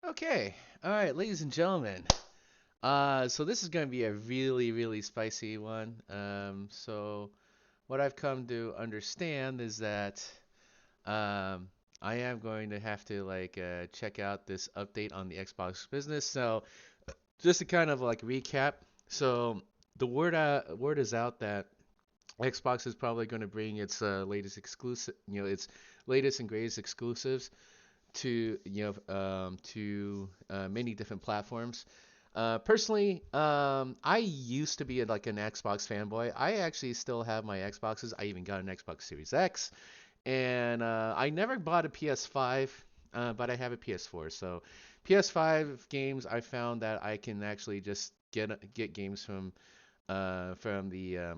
Okay. All right, ladies and gentlemen. So this is going to be a really, really spicy one. So what I've come to understand is that um, I am going to have to check out this update on the Xbox business. So just to kind of like recap, so the word is out that Xbox is probably going to bring its latest exclusive, its latest and greatest exclusives to many different platforms. Personally, I used to be like an Xbox fanboy. I actually still have my Xboxes. I even got an Xbox Series X, and I never bought a PS5, but I have a PS4. So PS5 games, I found that I can actually just get games from the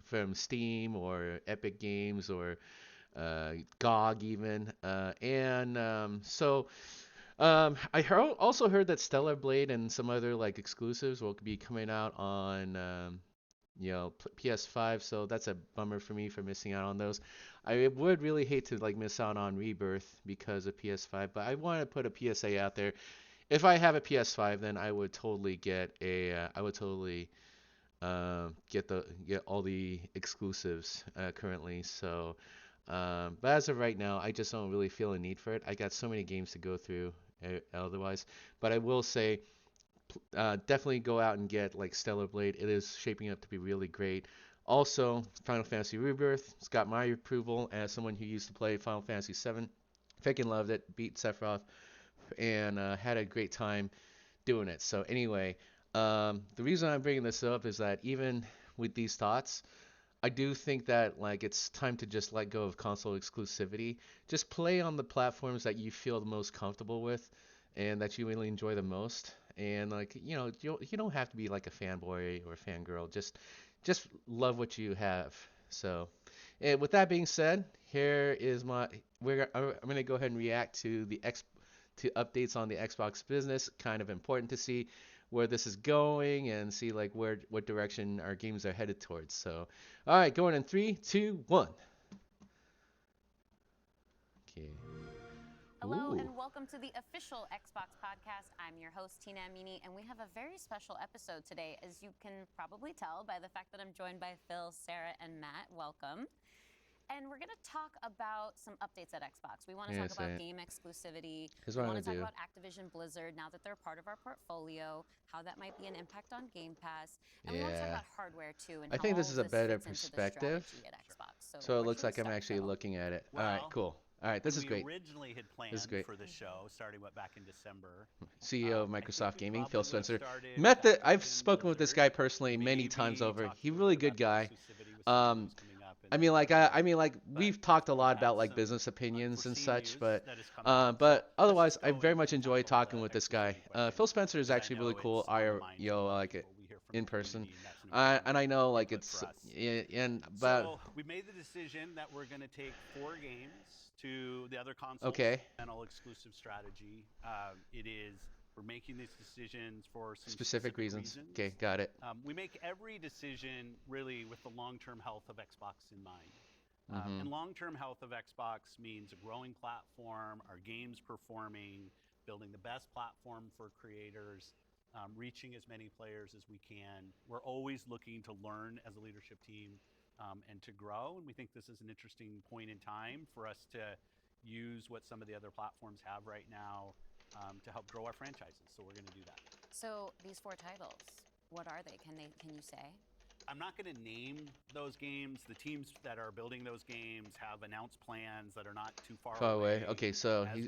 from Steam or Epic Games or GOG even, and so also heard that Stellar Blade and some other like exclusives will be coming out on PS5, so that's a bummer for me for missing out on those. I would really hate to like miss out on Rebirth because of PS5, but I want to put a PSA out there. If I have a PS5, then I would totally get all the exclusives currently. So, but as of right now, I just don't really feel a need for it. I got so many games to go through otherwise. But I will say, definitely go out and get like Stellar Blade. It is shaping up to be really great. Also, Final Fantasy Rebirth. It's got my approval as someone who used to play Final Fantasy VII. Freaking loved it. Beat Sephiroth and had a great time doing it. So anyway, the reason I'm bringing this up is that even with these thoughts, I do think that like it's time to just let go of console exclusivity. Just play on the platforms that you feel the most comfortable with and that you really enjoy the most. And like, you don't have to be like a fanboy or a fangirl. Just love what you have. So, and with that being said, here is I'm going to go ahead and react to to updates on the Xbox business. Kind of important to see where this is going and see like what direction our games are headed towards. So, all right, going in three, two, one. Okay. Hello Ooh. and welcome to the official Xbox podcast. I'm your host, Tina Amini, and we have a very special episode today, as you can probably tell by the fact that I'm joined by Phil, Sarah, and Matt. Welcome. And we're going to talk about some updates at Xbox. We want to talk Yes, about game exclusivity. here's We what I'm want gonna to talk do. about Activision Blizzard now that they're part of our portfolio, how that might be an impact on Game Pass. And we want to talk Yeah. about hardware too and I how think this all is of a this better fits into the perspective. strategy at Xbox. So, So it where looks should we like I'm start, actually Phil? looking at it. All right, Well, cool. All right, this when is we great. originally had This is planned great. for the show, starting back in December, CEO of I think Microsoft we Gaming, probably Phil would have Spencer. started with I've Activision spoken with this Blizzard, guy personally many times maybe over. talk a He little really bit good about the guy. exclusivity with some Um, games coming up in the near term. But we've of talked a course, lot had about like some business opinions and unforeseen such, news that has come out. So but let's otherwise, just I go very and, much and enjoy tackle talking the with this guy. exclusivity question Phil Spencer is because I actually really know cool. it's on the minds of a lot of people. We hear from the In person, community, and that's an important and I know like input it's for us. and but So we made the decision that we're going to take 4 games to the other consoles. okay, Exclusive strategy. We're making these decisions for some specific specific reasons. reasons. Okay, got it. We make every decision really with the long-term health of Xbox in mind. Mhm. And long-term health of Xbox means a growing platform, our games performing, building the best platform for creators, reaching as many players as we can. We're always looking to learn as a leadership team and to grow. And we think this is an interesting point in time for us to use what some of the other platforms have right now to help grow our franchises. So we're going to do that. So, these four titles, what are they? Can you say? I'm not going to name those games. The teams that are building those games have announced plans that are not too far Far away. away. Okay, As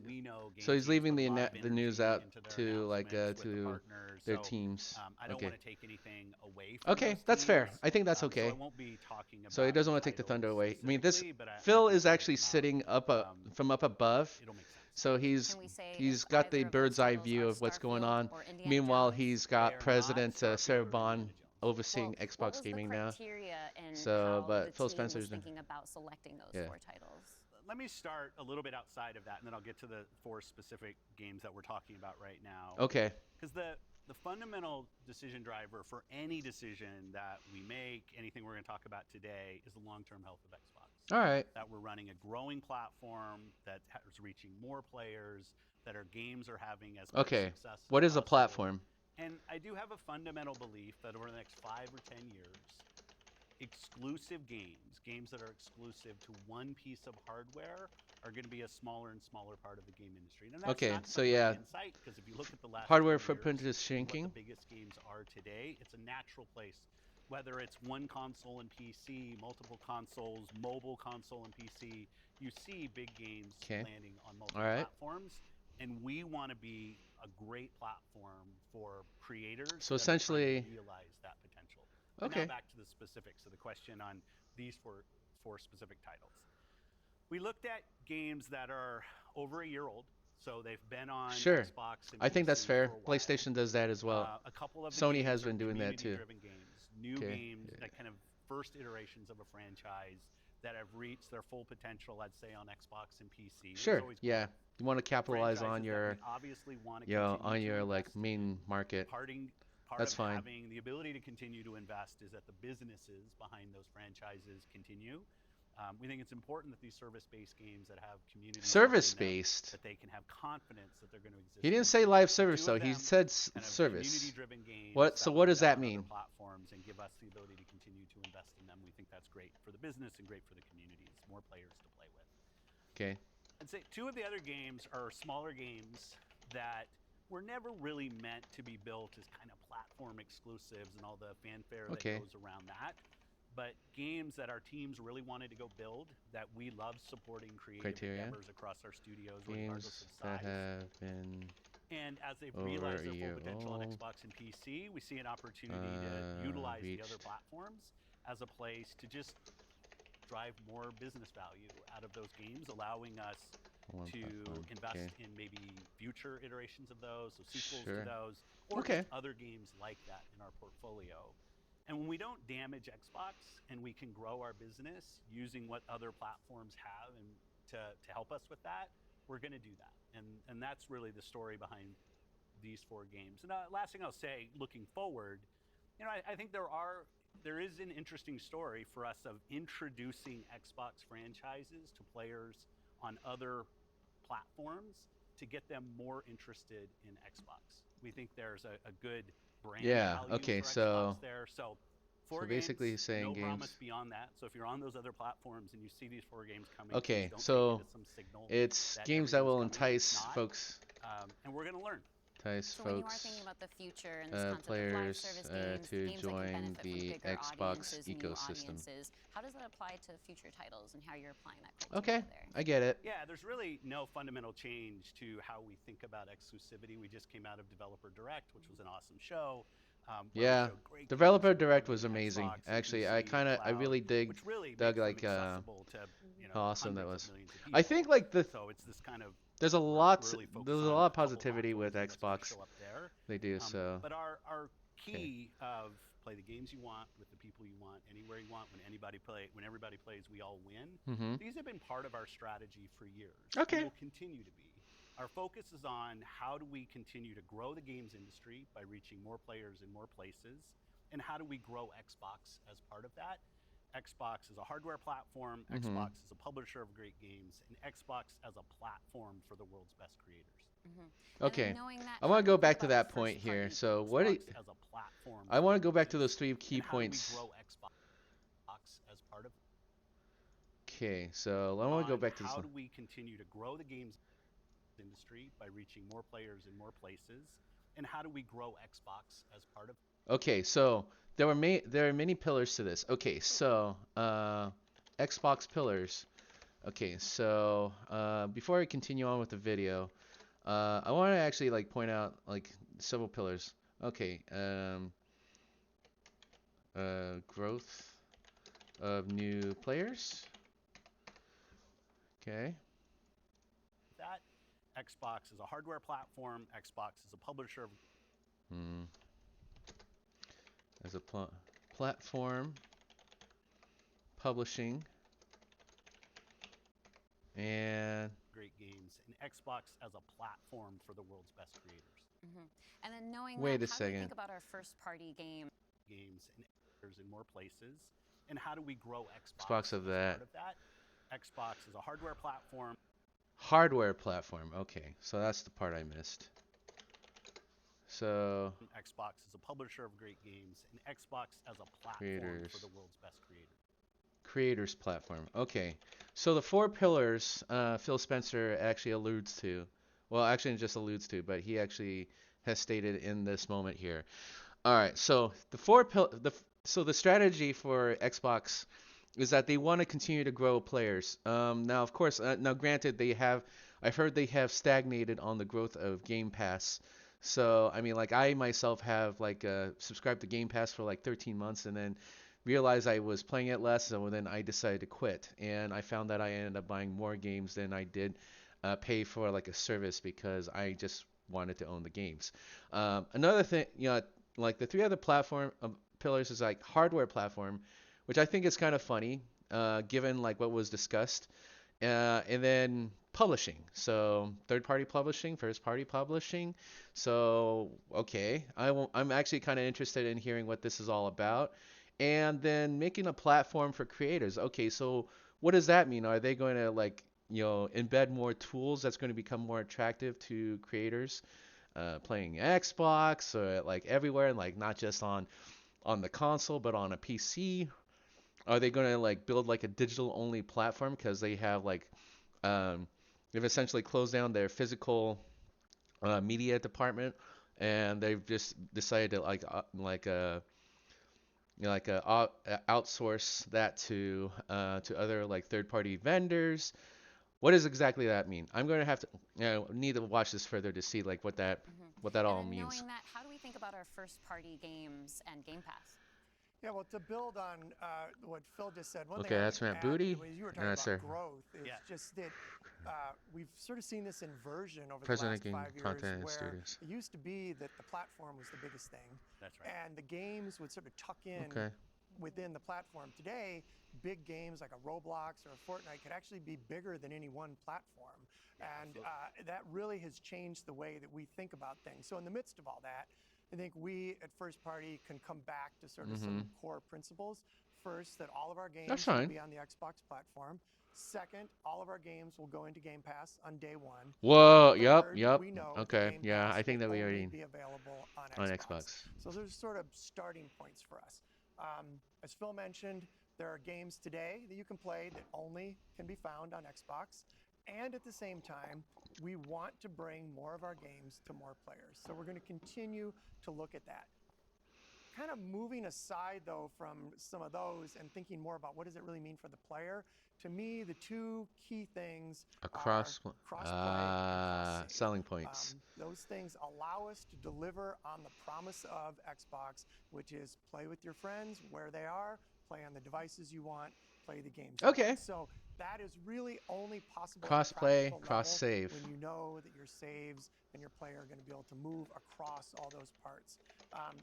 we know, game he's teams leaving put a lot of the news energy out into their to announcements with the to partners. their So teams. I don't Okay. want to take anything away from Okay, those that's fair. teams. I think that's So I okay. won't be talking So he about doesn't the want to take the thunder titles away. I mean, this specifically, but I Phil think is when they actually come out, sitting from up above. it'll make sense. So Can we say if he's got the either of those bird's eye titles view are of what's going Starfield on. or Indiana Meanwhile, Jones? he's They got are not President Starfield Sarah or Indiana Bond Jones. overseeing Well, what Xbox was the gaming now. criteria in So, how the but Phil team was Spencer's thinking about selecting those yeah. four titles? Let me start a little bit outside of that, and then I'll get to the 4 specific games that we're talking about right now. Okay. Because the fundamental decision driver for any decision that we make, anything we're going to talk about today, is the long-term health of Xbox. All right. that we're running a growing platform that is reaching more players, that our games are having as much Okay. success as What is a possible. platform? And I do have a fundamental belief that over the next 5 or 10 years, exclusive games, games that are exclusive to one piece of hardware, are going to be a smaller and smaller part of the game industry. And that's Okay. not So some great yeah, insight, because if you look at the last hardware 10 footprint years is and what the shrinking. biggest games are today, it's a natural place. Whether it's one console and PC, multiple consoles, mobile console and PC, you see big games Okay. landing on All multiple right. platforms. And we want to be a great platform for creators So that are trying to essentially, realize that potential. But now okay. back to the specifics of the question on these four specific titles. We looked at games that are over a year old, so they've been on Sure. Xbox and I think that's PC fair. for a while. PlayStation does that as well. A couple of the Sony has games are been doing that too. community-driven games, new Okay. games that kind of first iterations of a franchise that have reached their full potential, I'd say, on Xbox and PC. There's Sure. always Yeah. growth. You want to capitalize on Franchises that your, we obviously want to you know, continue on to your like invest in. main market. Part That's of fine. having the ability to continue to invest is that the businesses behind those franchises continue. We think it's important that these service-based games that have community behind them, Service-based. that they can have confidence that they're going to exist. He in didn't the say future. live So service two though. of He them said kind of service. community-driven games. What? So that what will does be that on other mean? platforms and give us the ability to continue to invest in them. We think that's great for the business and great for the communities. More players to play with. Okay. I'd say two of the other games are smaller games that were never really meant to be built as kind of platform exclusives and all the fanfare that Okay. goes around that. But games that our teams really wanted to go build, that we love supporting creative Criteria. endeavors across our studios, regardless Games of that size. have been And as they've over realized a their year full potential on old. Xbox and PC, we see an opportunity to utilize the other Reached platforms as a place to just drive more business value out of those games, allowing us one to platform. invest Okay. in maybe future iterations of those, so sequels Sure. to those, or Okay. just other games like that in our portfolio. And when we don't damage Xbox and we can grow our business using what other platforms have and to help us with that, we're going to do that. And that's really the story behind these four games. And last thing I'll say, looking forward, I think there is an interesting story for us of introducing Xbox franchises to players on other platforms to get them more interested in Xbox. We think there's a good brand Yeah. value Okay. for So Xbox there. So basically, games, he's saying no games. promise beyond that. So if you're on those other platforms and you see these four games coming, Okay. please don't So take it as some signal it's that games that will everything's coming. It's entice not. folks. And we're going to learn. Entice So when you are folks. thinking about the future and this concept of live Players service games, to games that join can benefit the from bigger Xbox audiences, new ecosystem. audiences, how does that apply to future titles and how you're applying that Okay. criteria there? I get it. Yeah, there's really no fundamental change to how we think about exclusivity. We just came out of Developer Direct, which was an awesome show. Where we Yeah. showed great Developer games Direct coming was to amazing. Xbox and Actually, PC I and really cloud, dig which really dug makes them like accessible to how awesome that hundreds was. of millions of I people. think like So it's this kind of there's a we're lot really focused there's a on lot of a couple positivity with platforms, and that's gonna Xbox. show up there. They do so. But our key of play the games you want with the people you want anywhere you want when everybody plays we all win. Mm-hmm. These have been part of our strategy for years. Okay. And will continue to be. Our focus is on how do we continue to grow the games industry by reaching more players in more places, and how do we grow Xbox as part of that. Xbox is a hardware platform, Mm-hmm. Xbox is a publisher of great games, and Xbox as a platform for the world's best creators. Okay. Knowing that, I how want do to you go think back to about that the point first here. party So what Xbox as a platform I for want to the go back to business, those three key and how do we points. grow Xbox as part of Okay. So I want to go back to this how one. do we continue to grow the games industry by reaching more players in more places, and how do we grow Xbox as part of Okay, so there are many pillars to this. Okay, so Xbox pillars. Okay, so before I continue on with the video, I want to actually like point out like several pillars. Okay, growth of new players. Okay. that? Xbox is a hardware platform, Xbox is a publisher of As a platform, publishing, and great games, and Xbox as a platform for the world's best creators. And then knowing Wait that, a how do you second. think about our first party Games and in more places, and how do we grow Xbox Xbox of as that. part of that? Xbox is a hardware platform. Hardware platform. Okay, so that's the part I missed. So Xbox is a publisher of great games, and Xbox as a platform for creators, the world's best creators. creators platform. Okay, so the four pillars Phil Spencer actually alludes to. Well, actually, just alludes to, but he actually has stated in this moment here. All right, so so the strategy for Xbox is that they want to continue to grow players. Now, of course, now granted, I've heard they have stagnated on the growth of Game Pass. So, I mean, like I myself have like subscribed to Game Pass for like 13 months and then realized I was playing it less, so then I decided to quit. And I found that I ended up buying more games than I did pay for like a service because I just wanted to own the games. Another thing, like the three other platform pillars is like hardware platform, which I think is kind of funny, given like what was discussed. And then publishing. So third-party publishing, first-party publishing. So okay, I'm actually kind of interested in hearing what this is all about. And then making a platform for creators. Okay, so what does that mean? Are they going to like embed more tools that's going to become more attractive to creators playing Xbox or like everywhere, and like not just on the console but on a PC? Are they going to like build like a digital only platform because they have like um, they've essentially closed down their physical media department and they've just decided to outsource that to other like third party vendors. What does exactly that mean? I'm going to have to need to watch this further to see like Hmm. what that And all then means. knowing that, how do we think about our first party games and Game Pass? Yeah, well, to build on what Phil just said, one thing Okay, I that's would Matt add to Booty. the way you were talking about Sir, growth is Yeah. just that we've sort of seen this inversion over the President last Game 5 years Content and where Studios. it used to be that the platform was the biggest thing That's right. and the games would sort of tuck in Okay. within the platform. Today, big games like a Roblox or a Fortnite could actually be bigger than any one platform. And that really has changed the way that we think about things. So in the midst of all that, I think we at First Party can come back to sort of some core principles. First, that all of our That's games will fine. be on the Xbox platform. Second, all of our games will go into Game Pass on day one. Whoa, And yep, third, yep. we know that Okay, Game yeah, Pass I think will that we only already be available on on Xbox. Xbox. So there's sort of starting points for us. As Phil mentioned, there are games today that you can play that only can be found on Xbox. And at the same time, we want to bring more of our games to more players. So we're going to continue to look at that. Kind of moving aside, though, from some of those and thinking more about what does it really mean for the player, to me, the two key things A are cross crossplay and cross-save. selling points. Those things allow us to deliver on the promise of Xbox, which is play with your friends where they are, play on the devices you want, play the games you Okay. want. So that is really only possible at a Cross-play, practical level cross-save. when you know that your saves and your player are going to be able to move across all those parts.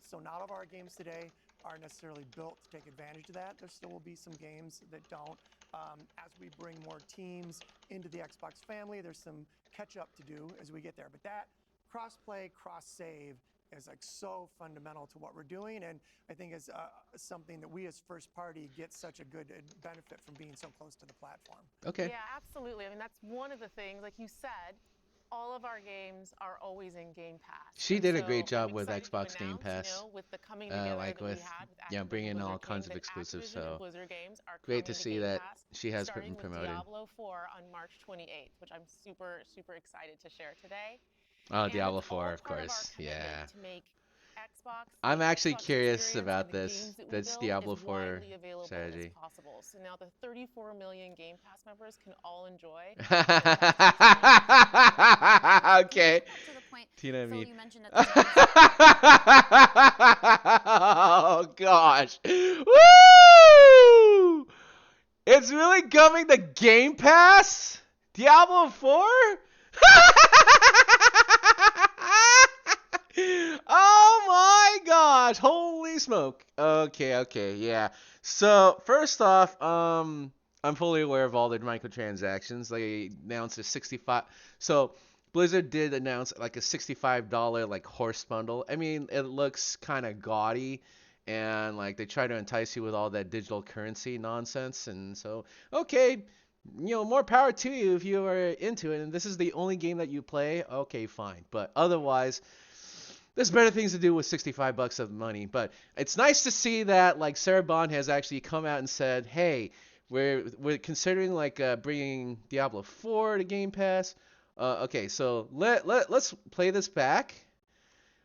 So not all of our games today are necessarily built to take advantage of that. There still will be some games that don't. As we bring more teams into the Xbox family, there's some catch up to do as we get there. But that cross-play, cross-save is like so fundamental to what we're doing, and I think is something that we as First Party get such a good benefit from being so close to the platform. Okay. Yeah, absolutely. I mean, that's one of the things, like you said, all of our games are always in Game Pass. She And did a so great job I'm with excited to Xbox Game announce, Pass. You know, with the coming together Like that with we had with yeah, Activision bringing all Blizzard kinds games, of and exclusives. Activision and So Blizzard games are great to coming see Game that Pass, she has starting been with promoted. Diablo 4 on March 28th, which I'm super, super excited to share today. Oh, And Diablo it's all 4, of part of our course. commitment Yeah. to make Xbox, I'm the actually Xbox curious experience about and the this games that we this build Diablo as 4 widely available strategy. as possible. So now the 34 million Game Pass members can all enjoy Okay. Can we just go back to the point, Tina, I Phil, mean. you mentioned at the top Oh gosh. Woo! It's really coming to Game Pass? Diablo 4? Oh my gosh. Holy smoke. Okay, okay, yeah. So, first off, I'm fully aware of all the microtransactions. They announced a 65. So, Blizzard did announce like a $65 like horse bundle. I mean, it looks kind of gaudy and like they try to entice you with all that digital currency nonsense and so okay, more power to you if you are into it. And this is the only game that you play. Okay, fine. But otherwise, there's better things to do with 65 bucks of money. But it's nice to see that like Sarah Bond has actually come out and said, "Hey, we're considering like bringing Diablo 4 to Game Pass." Okay, so let's play this back.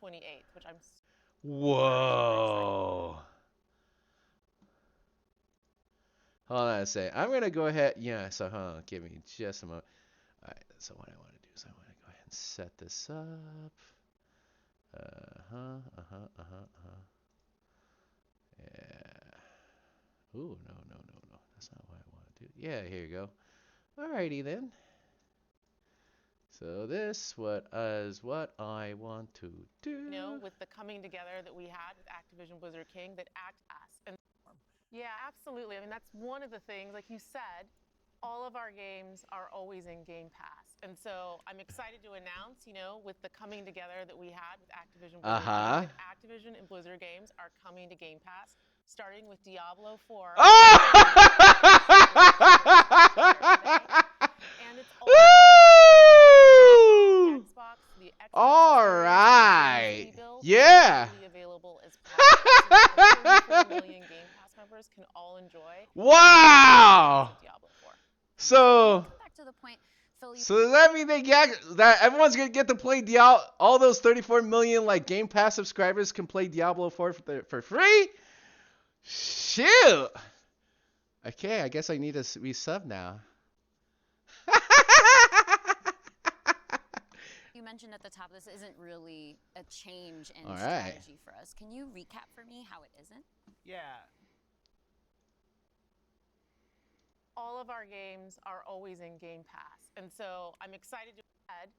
28th, which I'm Whoa. Hold on a second. I'm gonna go ahead. Yeah. So hold on. Give me just a moment. All right. So what I want to do is I want to go ahead and set this up. Yeah. Ooh, no, no, no, no. That's not what I want to do. Yeah, here you go. Alrighty then. So this is what I want to do. with the coming together that we had with Activision Blizzard King that act us. And yeah, absolutely. I mean, that's one of the things, like you said, all of our games are always in Game Pass. And so I'm excited to announce, with the coming together that we had with Activision Blizzard King, that Activision and Blizzard games are coming to Game Pass, starting with Diablo 4. Oh! And it's Xbox, the Xbox All right. Yeah. available as part 34 million Game Pass members can all enjoy. Wow. Diablo 4. So Back to the point, Phil. So does that mean that everyone's gonna get to play Diablo? All those 34 million like Game Pass subscribers can play Diablo 4 for free? Shoot. Okay, I guess I need to resub now. You mentioned at the top this isn't really a change in All right. strategy for us. Can you recap for me how it isn't? Yeah. All of our games are always in Game Pass. And so I'm excited to add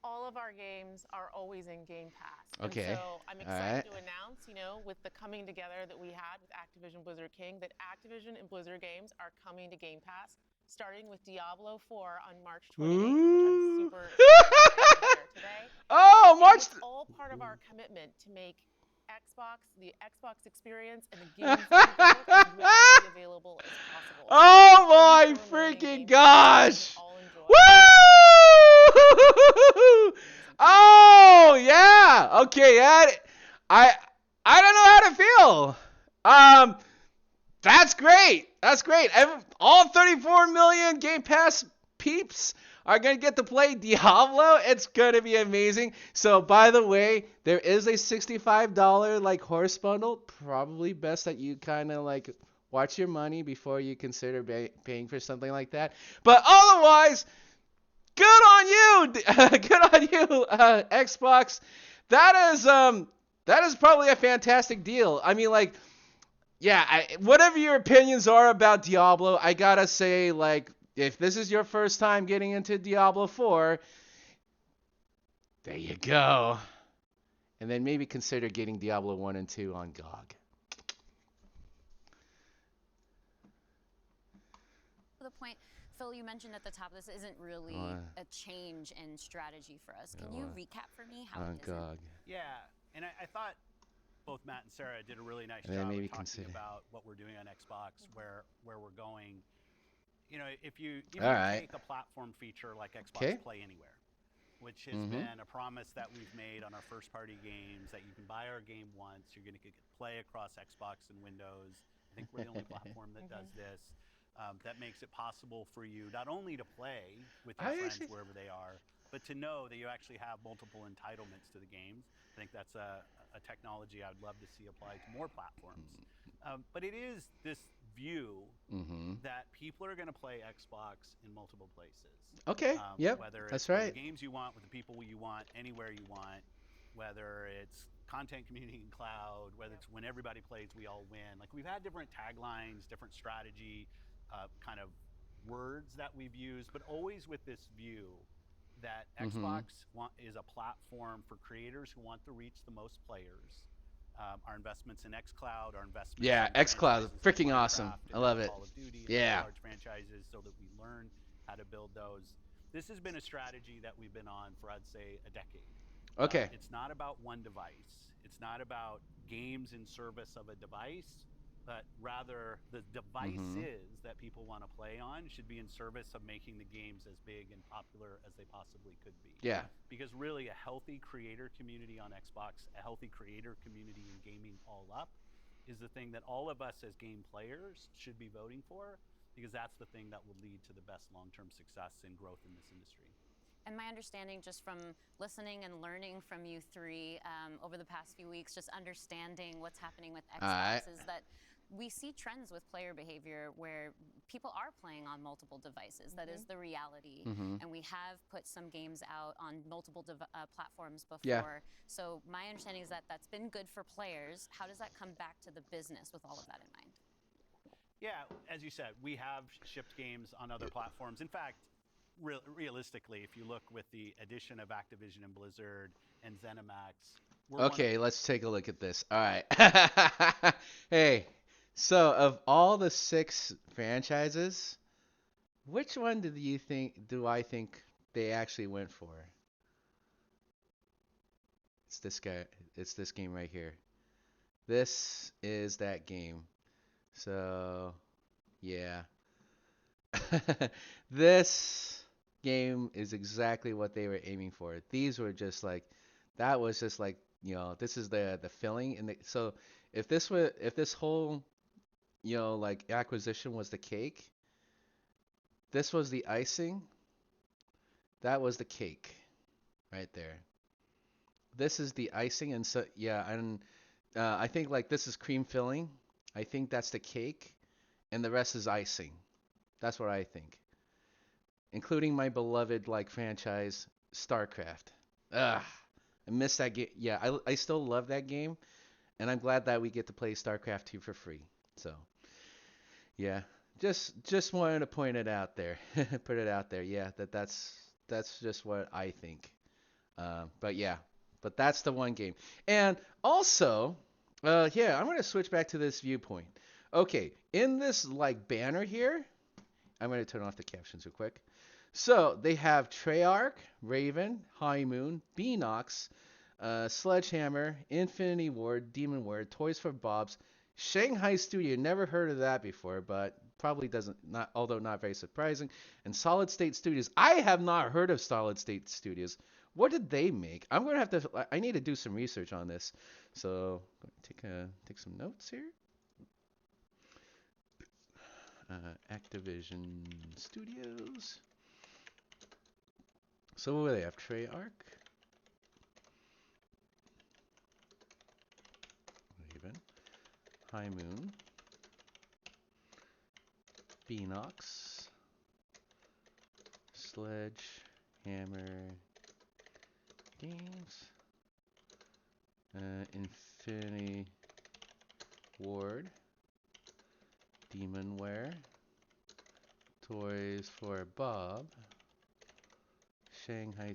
all of our games are always in Game Pass. Okay. And so I'm excited to announce, with the coming together that we had with Activision Blizzard King, that Activision and Blizzard games are coming to Game Pass, starting with Diablo 4 on March 28th, which I'm super excited to share today. Oh, March. It's all part of our commitment to make Xbox, the Xbox experience, and the games that we build as widely available as possible. Oh my freaking gosh! Woo! Oh yeah. Okay. I don't know how to feel. That's great. That's great. All 34 million Game Pass peeps are going to get to play Diablo. It's going to be amazing. So, by the way, there is a $65 like horse bundle. Probably best that you kind of like watch your money before you consider paying for something like that. But otherwise, good on you. Good on you, Xbox. That is probably a fantastic deal. I mean, like, yeah, whatever your opinions are about Diablo, I gotta say, like, if this is your first time getting into Diablo 4, there you go. And then maybe consider getting Diablo 1 and 2 on GOG. To the point, Phil, you mentioned at the top this isn't really a change in strategy for us. Can you recap for me how it isn't? GOG. Yeah, and I thought both Matt and Sarah did a really nice And job maybe of talking consider about what we're doing on Xbox, where we're going. If you take a platform feature like Xbox Play Anywhere, which has been a promise that we've made on our first-party games, that you can buy our game once, you're going to play across Xbox and Windows. I think we're the only platform that does this. That makes it possible for you not only to play with your friends wherever they are, but to know that you actually have multiple entitlements to the games. I think that's a technology I'd love to see applied to more platforms. But it is this view that people are going to play Xbox in multiple places. Okay. Yep. Whether that's it's right. the games you want, with the people you want, anywhere you want. Whether it's content, community, and cloud. Whether it's when everybody plays, we all win. Like, we've had different taglines, different strategy, kind of words that we've used, but always with this view that Xbox is a platform for creators who want to reach the most players. Our investments in xCloud, our investments in xCloud is freaking like awesome. I love it. Call of Duty, yeah. Large franchises, so that we learn how to build those. This has been a strategy that we've been on for, I'd say, a decade. Okay. It's not about one device. It's not about games in service of a device. but rather the devices that people want to play on should be in service of making the games as big and popular as they possibly could be. Yeah. Because really, a healthy creator community on Xbox, a healthy creator community in gaming all up, is the thing that all of us as game players should be voting for, because that's the thing that will lead to the best long-term success and growth in this industry. And my understanding, just from listening and learning from you three over the past few weeks, just understanding what's happening with Xbox, is that we see trends with player behavior where people are playing on multiple devices. That is the reality. And we have put some games out on multiple platforms before. Yeah. So my understanding is that that's been good for players. How does that come back to the business with all of that in mind? Yeah, as you said, we have shipped games on other platforms. In fact, realistically, if you look with the addition of Activision and Blizzard and ZeniMax, Okay, let's take a look at this. All right. Hey, so of all the 6 franchises, which one do I think they actually went for? It's this guy. It's this game right here. This is that game. So, yeah. This game is exactly what they were aiming for. These were just like, that was just like, this is the filling, and so if this whole, like acquisition was the cake, this was the icing, that was the cake, right there. This is the icing, and so yeah, and I think like this is cream filling. I think that's the cake, and the rest is icing. That's what I think, including my beloved like franchise StarCraft. Ugh, I miss that game. Yeah, I still love that game, and I'm glad that we get to play StarCraft 2 for free. So, yeah, just wanted to point it out there, put it out there. Yeah, that's just what I think. But yeah, but that's the one game. And also, yeah, I'm gonna switch back to this viewpoint. Okay, in this like banner here, I'm gonna turn off the captions real quick. So they have Treyarch, Raven, High Moon, Beanox, Sledgehammer, Infinity Ward, Demon Ward, Toys for Bob's, Shanghai Studio. Never heard of that before, but probably doesn't not although not very surprising. And Solid State Studios. I have not heard of Solid State Studios. What did they make? I'm gonna have to. I need to do some research on this. So take some notes here. Activision Studios. So what do they have? Treyarch, Raven, High Moon, Beanox, Sledgehammer Games, Infinity Ward, Demonware, Toys for Bob, Shanghai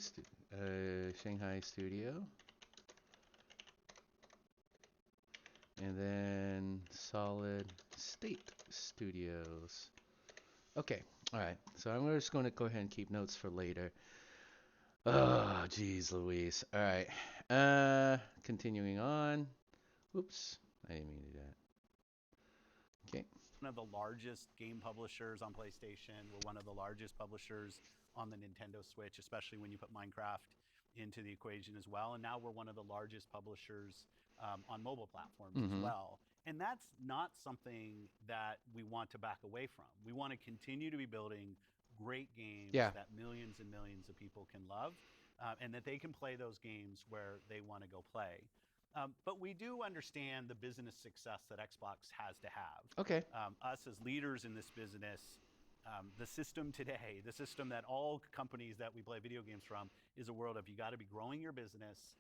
Studio, and then Solid State Studios. Okay, all right. So I'm just going to go ahead and keep notes for later. Oh, geez, Louise. All right. Continuing on. Oops, I didn't mean to do that. Okay. One of the largest game publishers on PlayStation. We're one of the largest publishers on the Nintendo Switch, especially when you put Minecraft into the equation as well. And now we're one of the largest publishers on mobile platforms as well. And that's not something that we want to back away from. We want to continue to be building great games that millions and millions of people can love, and that they can play those games where they want to go play. But we do understand the business success that Xbox has to have. Okay. Us as leaders in this business, the system today, the system that all companies that we play video games from, is a world of you got to be growing your business.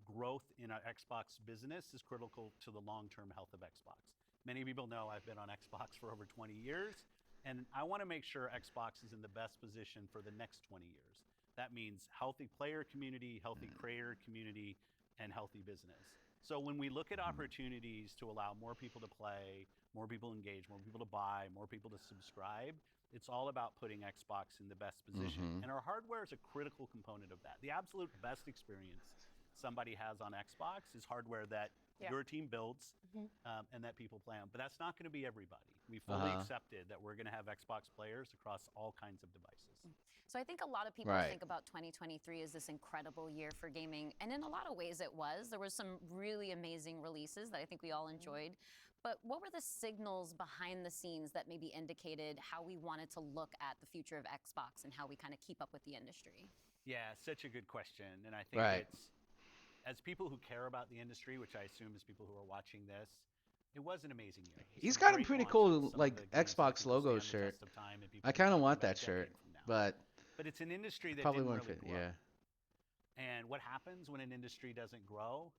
Growth in our Xbox business is critical to the long-term health of Xbox. Many people know I've been on Xbox for over 20 years, and I want to make sure Xbox is in the best position for the next 20 years. That means healthy player community, healthy creator community, and healthy business. So when we look at opportunities to allow more people to play, more people engage, more people to buy, more people to subscribe, it's all about putting Xbox in the best position. And our hardware is a critical component of that. The absolute best experience somebody has on Xbox is hardware that Yeah. your team builds Mhm. and that people play on. But that's not going to be everybody. We fully Uh-huh. accepted that we're going to have Xbox players across all kinds of devices. So I think a lot of people Right. think about 2023 as this incredible year for gaming, and in a lot of ways it was. There were some really amazing releases that I think we all enjoyed. But what were the signals behind the scenes that maybe indicated how we wanted to look at the future of Xbox and how we kind of keep up with the industry? Yeah, such a good question. And I think Right. it's, as people who care about the industry, which I assume is people who are watching this, it was an amazing year. He's Some got a great pretty launches, cool some of like the games that I Xbox think will logo stand the shirt. test of time and people I will be kind of talking want about that a shirt, decade from now. but It's an industry that probably didn't won't really fit. grow. Yeah. And what happens when an industry doesn't grow?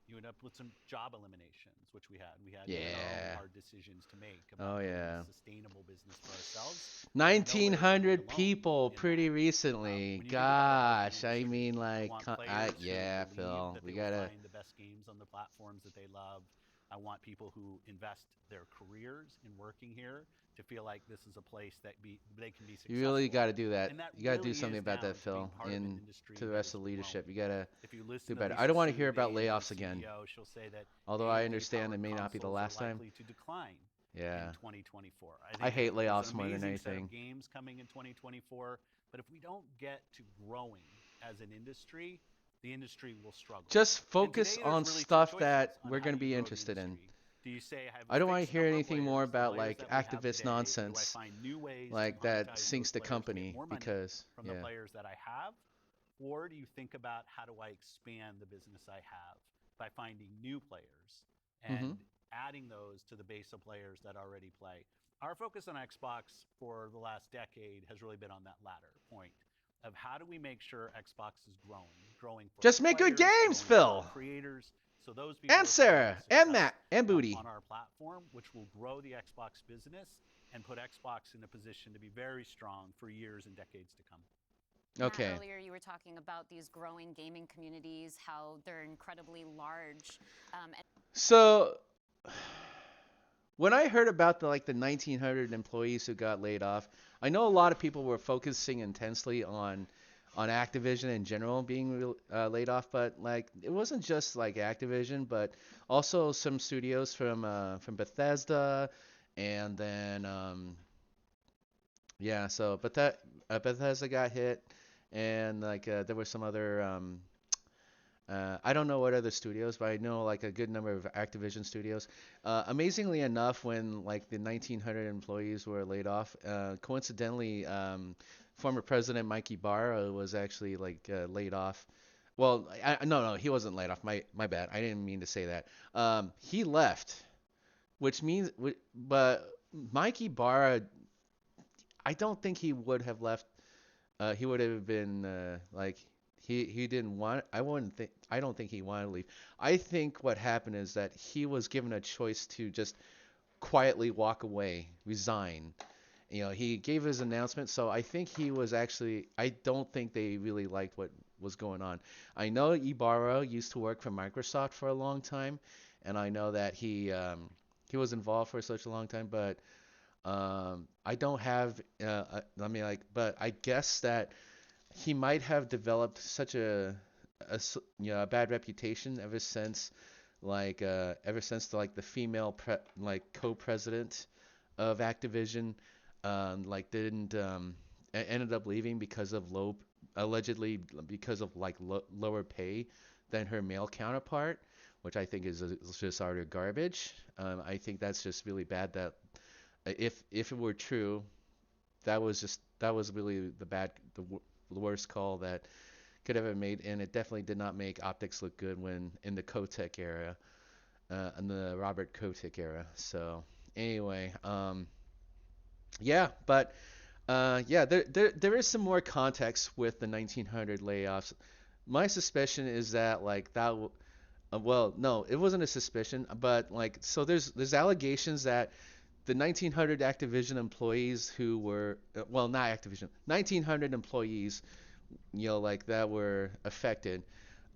You end up with some job eliminations, which we had. We had our own Yeah. hard decisions to make Oh about building yeah. a sustainable business for ourselves. And nobody will be 1900 alone people in pretty that. recently. When you think about a healthy Gosh, I industry, mean I like want players who yeah, believe Phil. that We they will gotta find the best games on the platforms that they love. I want people who invest their careers in working here to feel like this is a place that they can be you really successful. gotta do that. And that You gotta do really something is about down that, to being Phil, part of an in industry to the that rest is of the growing. leadership. You gotta If you listen do to better. Lisa I don't want to Su, hear the about AMD layoffs again. CEO, she'll say that Although I AMD understand it powered may not be the consoles last are time. likely to decline Yeah. in 2024. I I think hate there's layoffs an more than amazing set anything. of games coming in 2024, but if we don't get to growing as an industry, the industry will struggle. Just And focus today on there's really two stuff choices that on we're how going to do you be grow the interested in. industry. Do you say I have I a don't want to fixed hear number of anything more players, the about players like that we have activist today, or do I nonsense find new ways like to that monetize sinks those the players to get company more money because from the yeah. players that I have? Or do you think about how do I expand the business I have by finding new players Mm-hmm. and adding those to the base of players that already play? Our focus on Xbox for the last decade has really been on that latter point of how do we make sure Xbox is growing for Just make good players, games, growing for Phil. our creators, so those people And are finding Sarah and success Matt and Booty. on our platform, which will grow the Xbox business and put Xbox in a position to be very strong for years and decades to come. Okay. Matt, earlier you were talking about these growing gaming communities, how they're incredibly large. And So when I heard about the 1900 employees who got laid off, I know a lot of people were focusing intensely on Activision in general being laid off, but like it wasn't just like Activision, but also some studios from Bethesda, and then yeah, so Bethesda got hit, and like there were some other I don't know what other studios, but I know like a good number of Activision studios. Amazingly enough, when like the 1900 employees were laid off, coincidentally, former President Mike Ibarra was actually like laid off. Well, no, he wasn't laid off. My bad. I didn't mean to say that. He left, which means, but Mike Ibarra, I don't think he would have left. He would have been like he didn't want. I don't think he wanted to leave. I think what happened is that he was given a choice to just quietly walk away, resign. You know, he gave his announcement, so I think he was actually. I don't think they really liked what was going on. I know Ibarra used to work for Microsoft for a long time, and I know that he was involved for such a long time, but I don't have. I mean, like, but I guess that he might have developed such a bad reputation ever since like the female co-president of Activision like didn't ended up leaving because of allegedly because of like lower pay than her male counterpart, which I think is just utter garbage. I think that's just really bad that if it were true, that was really the worst call that could ever made, and it definitely did not make optics look good when in the Kotick era, in the Robert Kotick era. So anyway, yeah, but yeah, there is some more context with the 1900 layoffs. My suspicion is that like well, no, it wasn't a suspicion, but like so there's allegations that the 1900 Activision employees who were well, not Activision, 1900 employees, you know, like that were affected,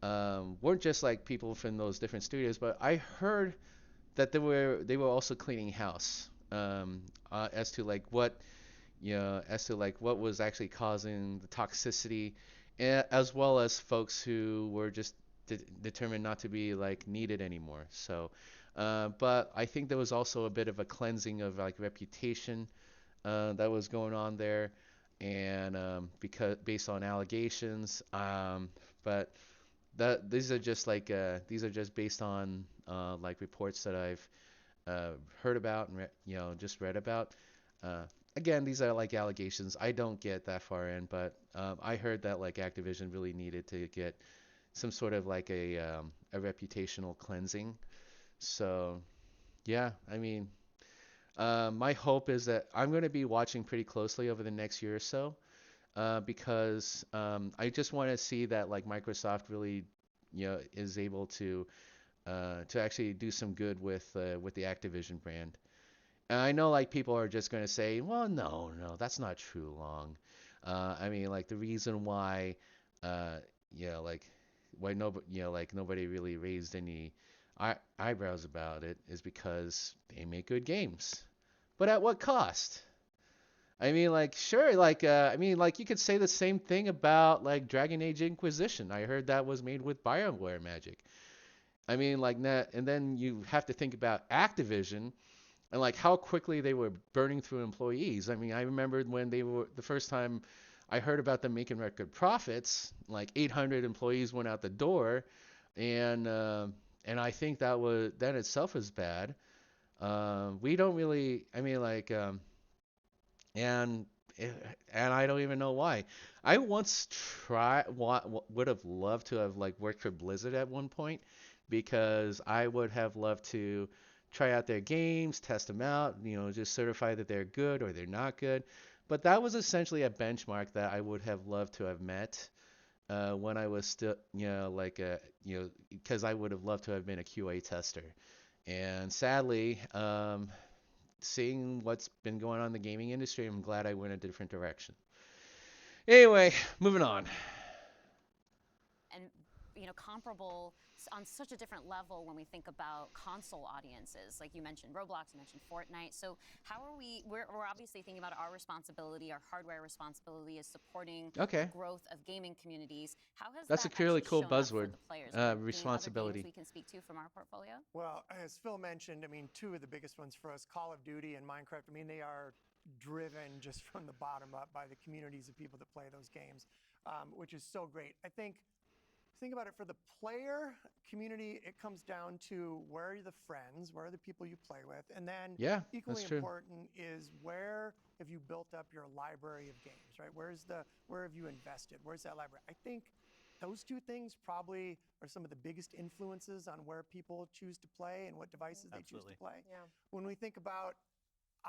weren't just like people from those different studios, but I heard that they were also cleaning house, as to like what you know as to like what was actually causing the toxicity as well as folks who were just determined not to be like needed anymore. So, but I think there was also a bit of a cleansing of like reputation that was going on there, and because based on allegations, but that these are just based on like reports that I've heard about and just read about. Uh, Again, these are like allegations. I don't get that far in, but I heard that like Activision really needed to get some sort of like a reputational cleansing. So yeah, I mean, my hope is that I'm going to be watching pretty closely over the next year or so, because I just want to see that like Microsoft really, is able to actually do some good with the Activision brand. And I know like people are just going to say, well, no, no, that's not true, Long. I mean, like the reason why, uh, like why nobody, like nobody really raised any eyebrows about it is because they make good games. But at what cost? I mean, like, sure, like, I mean, like, you could say the same thing about, like, Dragon Age Inquisition. I heard that was made with BioWare magic. I mean, like, that, and then you have to think about Activision and, like, how quickly they were burning through employees. I mean, I remembered when they were, the first time I heard about them making record profits, like, 800 employees went out the door, and, uh, and I think that itself is bad. We don't really, I mean, like, and and I don't even know why. I once would have loved to have like worked for Blizzard at one point because I would have loved to try out their games, test them out, just certify that they're good or they're not good. But that was essentially a benchmark that I would have loved to have met when I was still, because I would have loved to have been a QA tester. And sadly, seeing what's been going on in the gaming industry, I'm glad I went a different direction. Anyway, moving on. And comparable on such a different level when we think about console audiences. Like you mentioned Roblox, you mentioned Fortnite. So how are we're obviously thinking about our responsibility, our hardware responsibility is supporting the Okay, growth of gaming communities. How has that's a that really actually cool shown up for buzzword. the players? Are there any other Responsibility. games we can speak to from our portfolio? Well, as Phil mentioned, I mean, two of the biggest ones for us, Call of Duty and Minecraft, I mean, they are driven just from the bottom up by the communities of people that play those games, which is so great. I think about it for the player community, it comes down to where are the friends, where are the people you play with, and then Yeah, equally that's true. important is where have you built up your library of games, right? Where have you invested? Where's that library? I think those two things probably are some of the biggest influences on where people choose to play and what devices they choose to Absolutely. play. Yeah. When we think about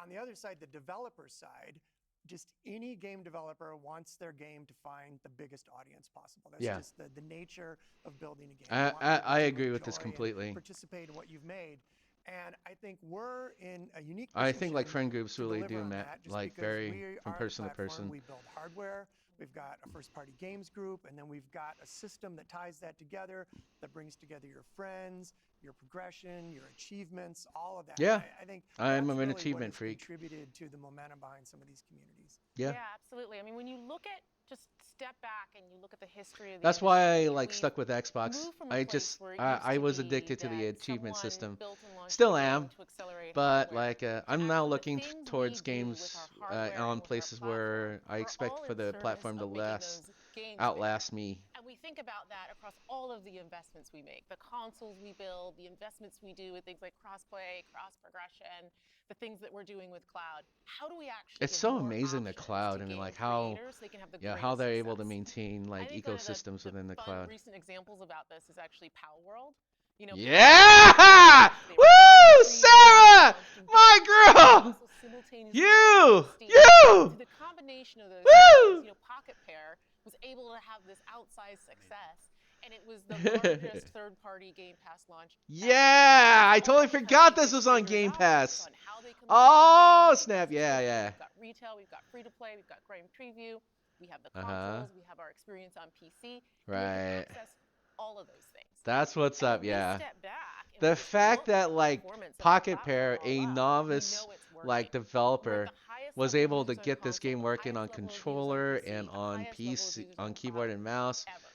on the other side, the developer side, just any game developer wants their game to find the biggest audience possible. That's Yeah, just the nature of building a game. I You want I, people I to agree with this enjoy and completely. participate in what you've made. And I think we're in a unique I think like position friend groups to really deliver do on met that just like because very we from are the person to platform. person. We build hardware. We've got a first-party games group, and then we've got a system that ties that together, that brings together your friends, your progression, your achievements, all of that. Yeah, I think I'm that's an really what achievement has freak. contributed to the momentum behind some of these communities. Yeah. Yeah, absolutely. I mean, when you look at just step back and you look at the history of the That's why I industry, like we've stuck with Xbox. moved from a I place just where it used I to was be addicted to the that achievement someone system. built and launched a Still game am, to accelerate but hardware like to I'm now actually the looking things towards we do with games our hardware and on with our places platform where I are expect all for in the service platform to of making last those games bigger. outlast me. And we think about that across all of the investments we make, the consoles we build, the investments we do with things like cross-play, cross-progression, the things that we're doing with cloud. How do we actually It's give so more amazing the options to cloud. I mean, game like how creators so they can have the how greatest they're able to success? maintain I like think one of ecosystems the within the fun cloud. recent examples about this is actually Pal World. Pal World Yeah! launched, they were Woo, game free, Sarah, launched in my Game Pass, but girl, also simultaneously launched you, on Steam. you, So the combination of those woo. things, Pocket Pair was able to have this outsized success, and it was the Yeah, largest third-party Game Pass launch ever. And I it's all totally because forgot we this give was on creators Game options Pass. on how they can launch Oh, their games. We've got snap. Yeah, subscription, yeah. we've got retail, we've got free-to-play, we've got Game Preview, we have the Uh-huh. consoles, we have our experience on PC, and they can Right. access all of those things. That's what's And up, when we yeah. step back and we The just fact look at that the like performance of our Pocket platform Pair, all a up, we novice know it's working. like We're at developer, the highest was level of able to users on get this console, game the working highest on level of users on controller PC, and and the on highest level of PC, users on on keyboard cloud and mouse. ever.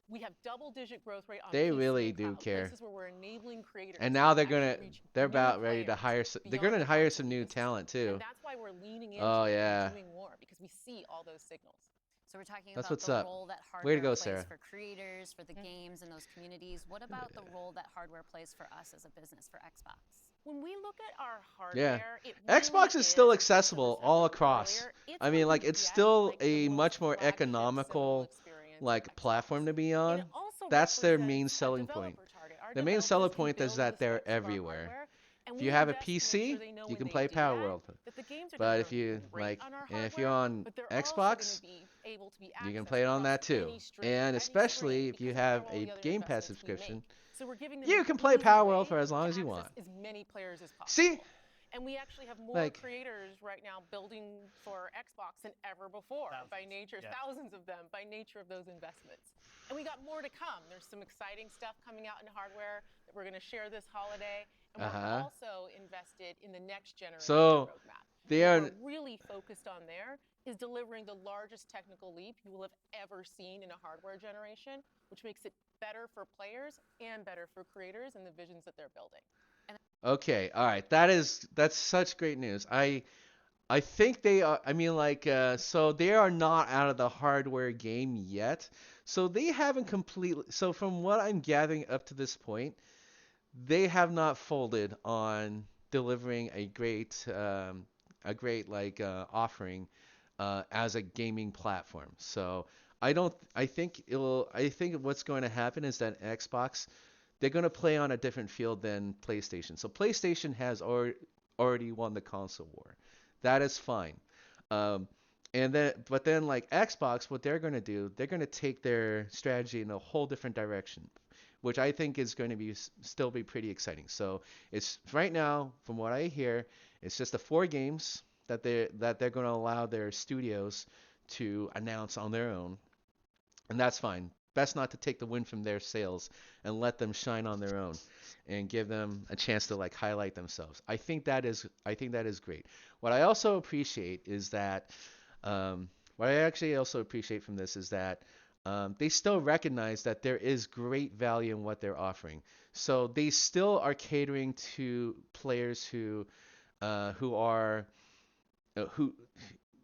We have double-digit growth rate on They PC really and do cloud, care. places where we're enabling And creators now to actually reach they're new about ready to players hire, they're beyond gonna the hire console some new ecosystem. talent too. And that's why we're leaning into Oh it yeah, and doing more, because we see all those signals. So we're talking that's about what's the up. role that Way to hardware go, plays Sarah. for creators, for the games and those communities. What about the role that hardware plays for us as a business, for Xbox? When we look at our Yeah. hardware, it Xbox really is still is, as Lisa was accessible saying all across. earlier, it's I what mean, like you it's get still like the a most much more flagship cinema economical, experience of like platform Xbox. to be And it on. also That's their main represents a selling point. developer target. Our The main selling developers can point is build to that the they're specs of our everywhere. hardware, and If we you have a invest to make sure PC, they know you when can they play do that, Power World. that the games are going But to if you run great like, on our and if you're hardware, on but they're also going to Xbox, be able to be you can accessed play it on across that too. any stream, And any screen, especially if you because of have all a the other Game Pass investments we make. subscription, So we're giving them you an can play easy Power way World for as long to as you access want. as many players as See, possible. And we actually have more like, creators right now building for Xbox than ever before by Thousands, nature, yeah. thousands of them by nature of those investments. And we got more to come. There's some exciting stuff coming out in hardware that we're going to share this holiday. And we're also invested in the next generation so roadmap. they And are. what we're really focused on there is delivering the largest technical leap you will have ever seen in a hardware generation, which makes it better for players and better for creators and the visions that they're building. Okay, all right. That's such great news. I think they are. I mean, like, so they are not out of the hardware game yet. So they haven't completely. So from what I'm gathering up to this point, they have not folded on delivering a great like offering as a gaming platform. So I don't. I think it'll. I think what's going to happen is that Xbox, they're going to play on a different field than PlayStation. So PlayStation has already won the console war. That is fine. Um, but then like Xbox, what they're going to do, they're going to take their strategy in a whole different direction, which I think is going to be still be pretty exciting. So it's right now, from what I hear, it's just the 4 games that they're going to allow their studios to announce on their own, and that's fine. Best not to take the win from their sales and let them shine on their own and give them a chance to like highlight themselves. I think that is great. What I also appreciate is that what I actually also appreciate from this is that they still recognize that there is great value in what they're offering. So they still are catering to players who are who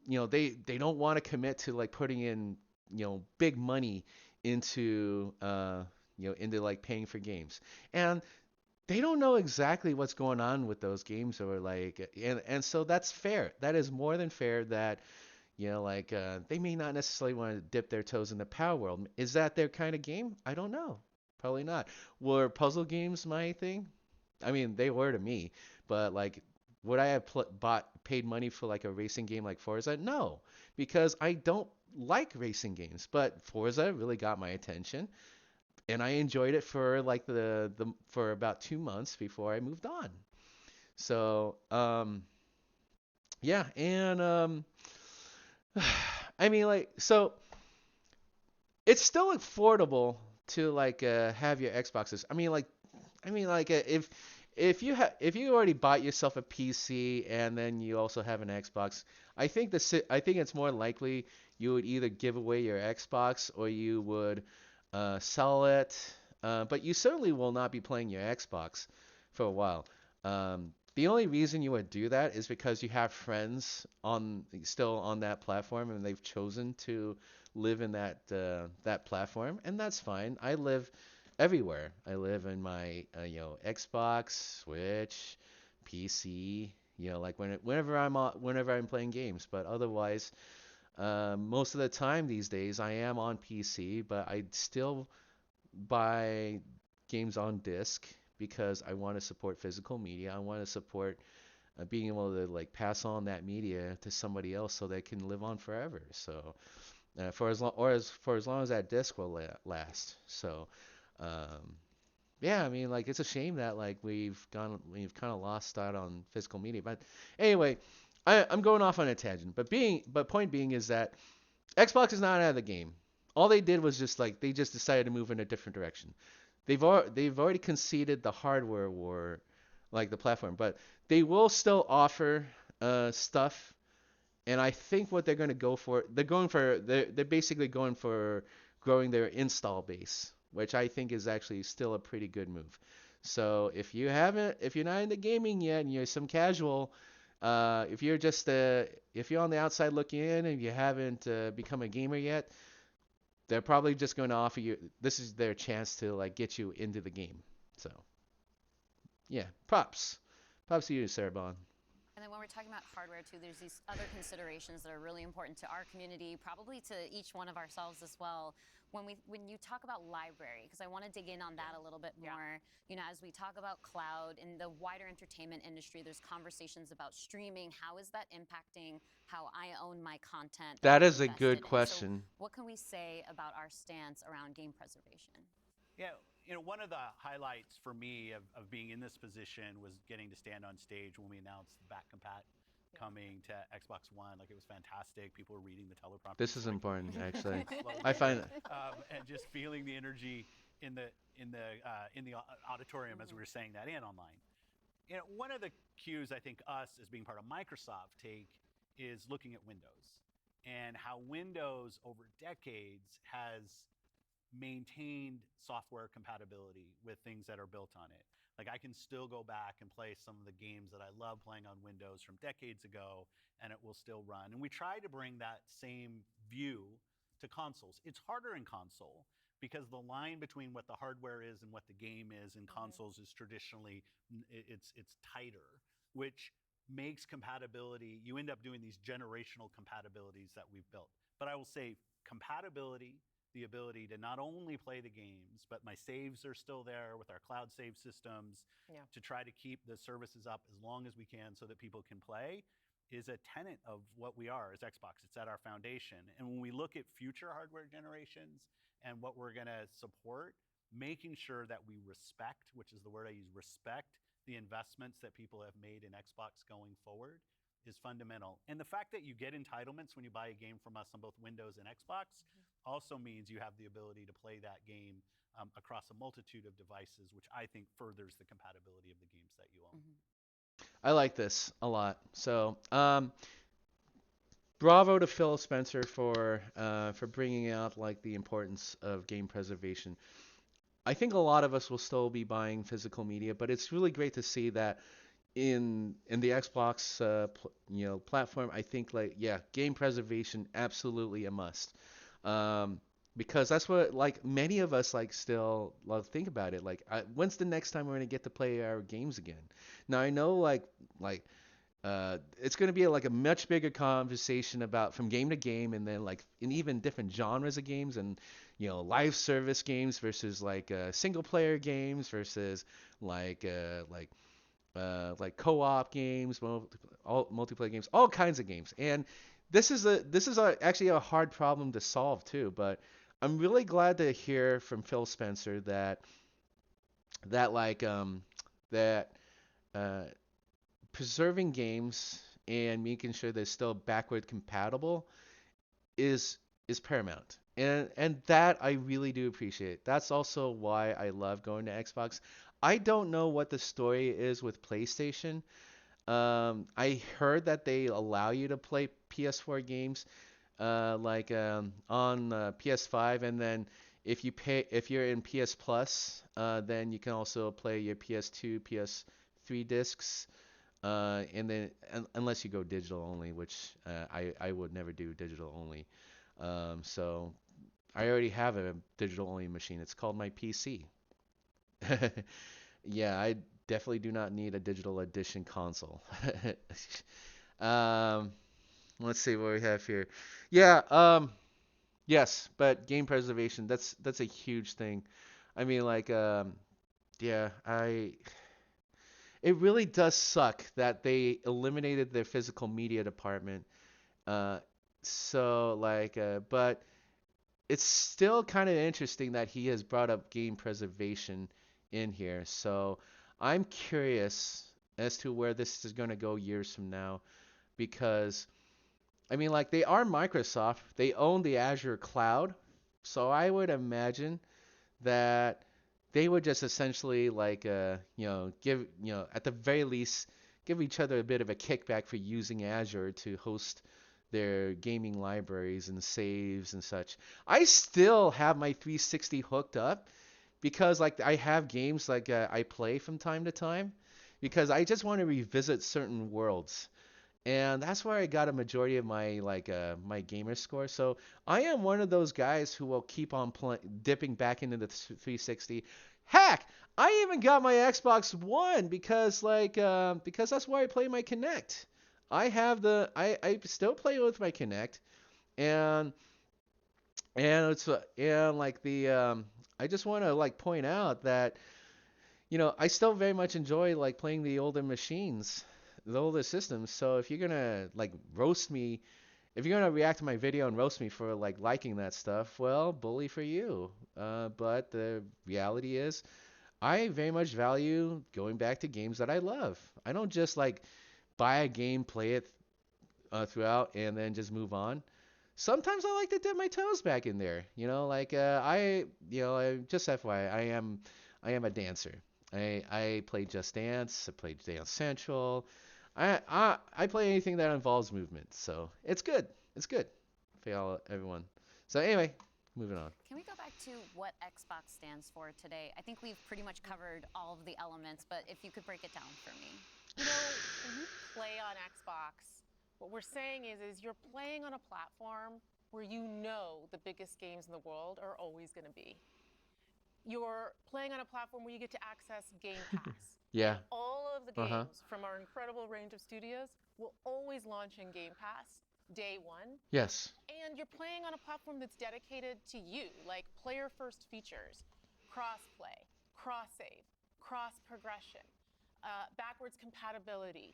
they don't want to commit to like putting in big money into into like paying for games, and they don't know exactly what's going on with those games, or like, and so that's fair. That is more than fair that they may not necessarily want to dip their toes in the Power World. Is that their kind of game? I don't know. Probably not. Were puzzle games my thing? I mean, they were to me, but like, would I have paid money for like a racing game like Forza? No, because I don't like racing games. But Forza really got my attention, and I enjoyed it for like the for about 2 months before I moved on. So yeah, and I mean, like, so it's still affordable to like have your Xboxes. If you already bought yourself a PC and then you also have an Xbox, I think it's more likely you would either give away your Xbox or you would sell it. But you certainly will not be playing your Xbox for a while. The only reason you would do that is because you have friends still on that platform and they've chosen to live in that platform, and that's fine. I live everywhere. I live in my Xbox, Switch, PC. Like whenever I'm playing games. But otherwise, most of the time these days I am on PC, but I still buy games on disc because I want to support physical media. I want to support being able to like pass on that media to somebody else so they can live on forever. So for as long as that disc will last. Um, yeah, I mean, like, it's a shame that like we've kind of lost out on physical media. But anyway, I'm going off on a tangent. But point being is that Xbox is not out of the game. All they did was just like they just decided to move in a different direction. They've already conceded the hardware war, like the platform, but they will still offer stuff And I think what they're going to go for, they're basically going for growing their install base, which I think is actually still a pretty good move. So if you're not into gaming yet and you're some casual, if you're on the outside looking in and you haven't become a gamer yet, they're probably just going to offer you, this is their chance to like get you into the game. So yeah, props to you, Sarabon. And then when we're talking about hardware too, there's these other considerations that are really important to our community, probably to each one of ourselves as well. When you talk about library, because I want to dig in on that a little bit more. You know, as we talk about cloud in the wider entertainment industry, there's conversations about streaming. How is that impacting how I own my content that That I'm is a invested good in? So question. what can we say about our stance around game preservation? Yeah, one of the highlights for me of being in this position was getting to stand on stage when we announced the back compat coming to Xbox One. Like, it was fantastic. People were reading the teleprompter. This is like, important, actually. slowly. I find And just feeling the energy in the auditorium as we were saying that in online. One of the cues I think us as being part of Microsoft take is looking at Windows and how Windows over decades has maintained software compatibility with things that are built on it. Like, I can still go back and play some of the games that I love playing on Windows from decades ago, and it will still run. And we try to bring that same view to consoles. It's harder in console because the line between what the hardware is and what the game is in consoles is traditionally it's tighter, which makes compatibility, you end up doing these generational compatibilities that we've built. But I will say compatibility, the ability to not only play the games, but my saves are still there with our cloud save systems to try to keep the services up as long as we can so that people can play, is a tenet of what we are as Xbox. It's at our foundation. And when we look at future hardware generations and what we're going to support, making sure that we respect, which is the word I use, respect the investments that people have made in Xbox going forward is fundamental. And the fact that you get entitlements when you buy a game from us on both Windows and Xbox also means you have the ability to play that game across a multitude of devices, which I think furthers the compatibility of the games that you own. I like this a lot. So, bravo to Phil Spencer for bringing out like the importance of game preservation. I think a lot of us will still be buying physical media, but it's really great to see that in the Xbox platform. I think like game preservation absolutely a must. Because that's what like many of us like still love think about it. Like, when's the next time we're gonna get to play our games again? Now I know it's going to be like a much bigger conversation about from game to game, and then like in even different genres of games, and live service games versus like single player games versus like co-op games, all multiplayer games, all kinds of games. And actually a hard problem to solve too. But I'm really glad to hear from Phil Spencer that like that uh, preserving games and making sure they're still backward compatible is paramount. And that I really do appreciate. That's also why I love going to Xbox. I don't know what the story is with PlayStation. I heard that they allow you to play PS4 games on PS5, and then if you're in PS Plus, then you can also play your PS2, PS3 discs. And then unless you go digital only, which I would never do digital only. So I already have a digital only machine. It's called my PC. Yeah, I definitely do not need a digital edition console. um, let's see what we have here. Yeah, yes, but game preservation, that's a huge thing. I mean, like, yeah, it really does suck that they eliminated their physical media department. Uh, but it's still kind of interesting that he has brought up game preservation in here. So I'm curious as to where this is going to go years from now, because I mean, like, they are Microsoft, they own the Azure cloud, so I would imagine that they would just essentially give at the very least give each other a bit of a kickback for using Azure to host their gaming libraries and saves and such. I still have my 360 hooked up because like I have games like I play from time to time because I just want to revisit certain worlds. And that's where I got a majority of my my gamer score. So I am one of those guys who will keep on dipping back into the 360. Heck, I even got my Xbox One because that's where I play my Kinect. I still play with my Kinect, and and like the I just want to like point out that I still very much enjoy like playing the older machines, the older systems. So if you're gonna like roast me, if you're gonna react to my video and roast me for like liking that stuff, well, bully for you. But the reality is, I very much value going back to games that I love. I don't just like buy a game, play it throughout, and then just move on. Sometimes I like to dip my toes back in there. Just FYI, I am a dancer. I play Just Dance. I play Dance Central. I play anything that involves movement. So it's good. It's good for everyone. So anyway, moving on. Can we go back to what Xbox stands for today? I think we've pretty much covered all of the elements, but if you could break it down for me. When you play on Xbox, what we're saying is you're playing on a platform where the biggest games in the world are always going to be. You're playing on a platform where you get to access Game Pass. Yeah. All of the games from our incredible range of studios will always launch in Game Pass day one. Yes. And you're playing on a platform that's dedicated to you, like player-first features, cross-play, cross-save, cross-progression, backwards compatibility,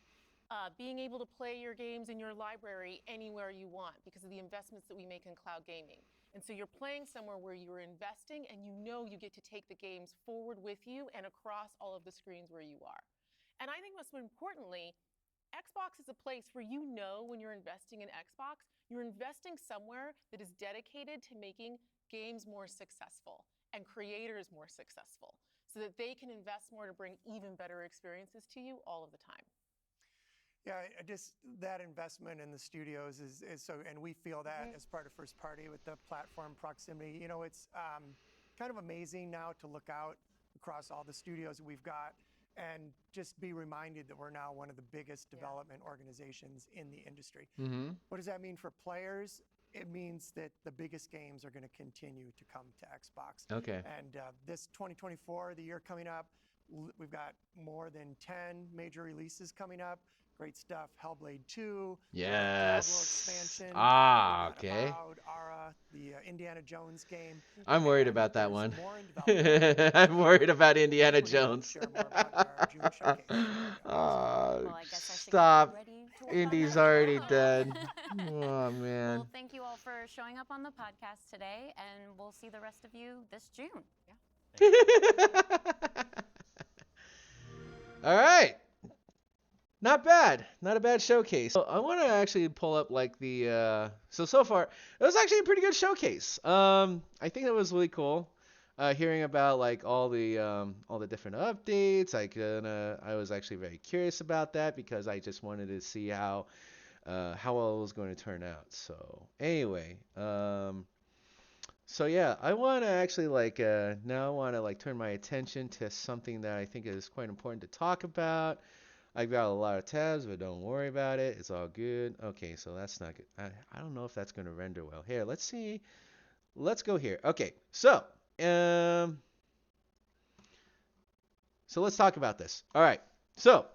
being able to play your games in your library anywhere you want because of the investments that we make in cloud gaming. And so you're playing somewhere where you're investing and you get to take the games forward with you and across all of the screens where you are. And I think most importantly, Xbox is a place where when you're investing in Xbox, you're investing somewhere that is dedicated to making games more successful and creators more successful so that they can invest more to bring even better experiences to you all of the time. Yeah, just that investment in the studios is so, and we feel that as part of first party with the platform proximity. It's kind of amazing now to look out across all the studios that we've got and just be reminded that we're now one of the biggest development organizations in the industry. Mm-hmm. What does that mean for players? It means that the biggest games are going to continue to come to Xbox. Okay. And this 2024, the year coming up, we've got more than 10 major releases coming up. Great stuff. Hellblade 2. Yes. Diablo expansion. Okay. Avowed, Ara, the Indiana Jones game. I'm worried about that one. More in development. I'm worried about Indiana We're gonna Jones. share more about our June showcase. Well, I guess I should Stop. get ready to work on Indy's that already as well. dead. Oh, man. Well, thank you all for showing up on the podcast today, and we'll see the rest of you this June. All right. Not bad. Not a bad showcase. So I want to actually pull up like the so far it was actually a pretty good showcase. I think it was really cool hearing about like all the different updates. I was actually very curious about that because I just wanted to see how well it was going to turn out. So anyway, so yeah, I want to actually now I want to like turn my attention to something that I think is quite important to talk about. I've got a lot of tabs, but don't worry about it. It's all good. Okay, so that's not good. I don't know if that's going to render well. Here, let's see. Let's go here. Okay, so let's talk about this. All right, so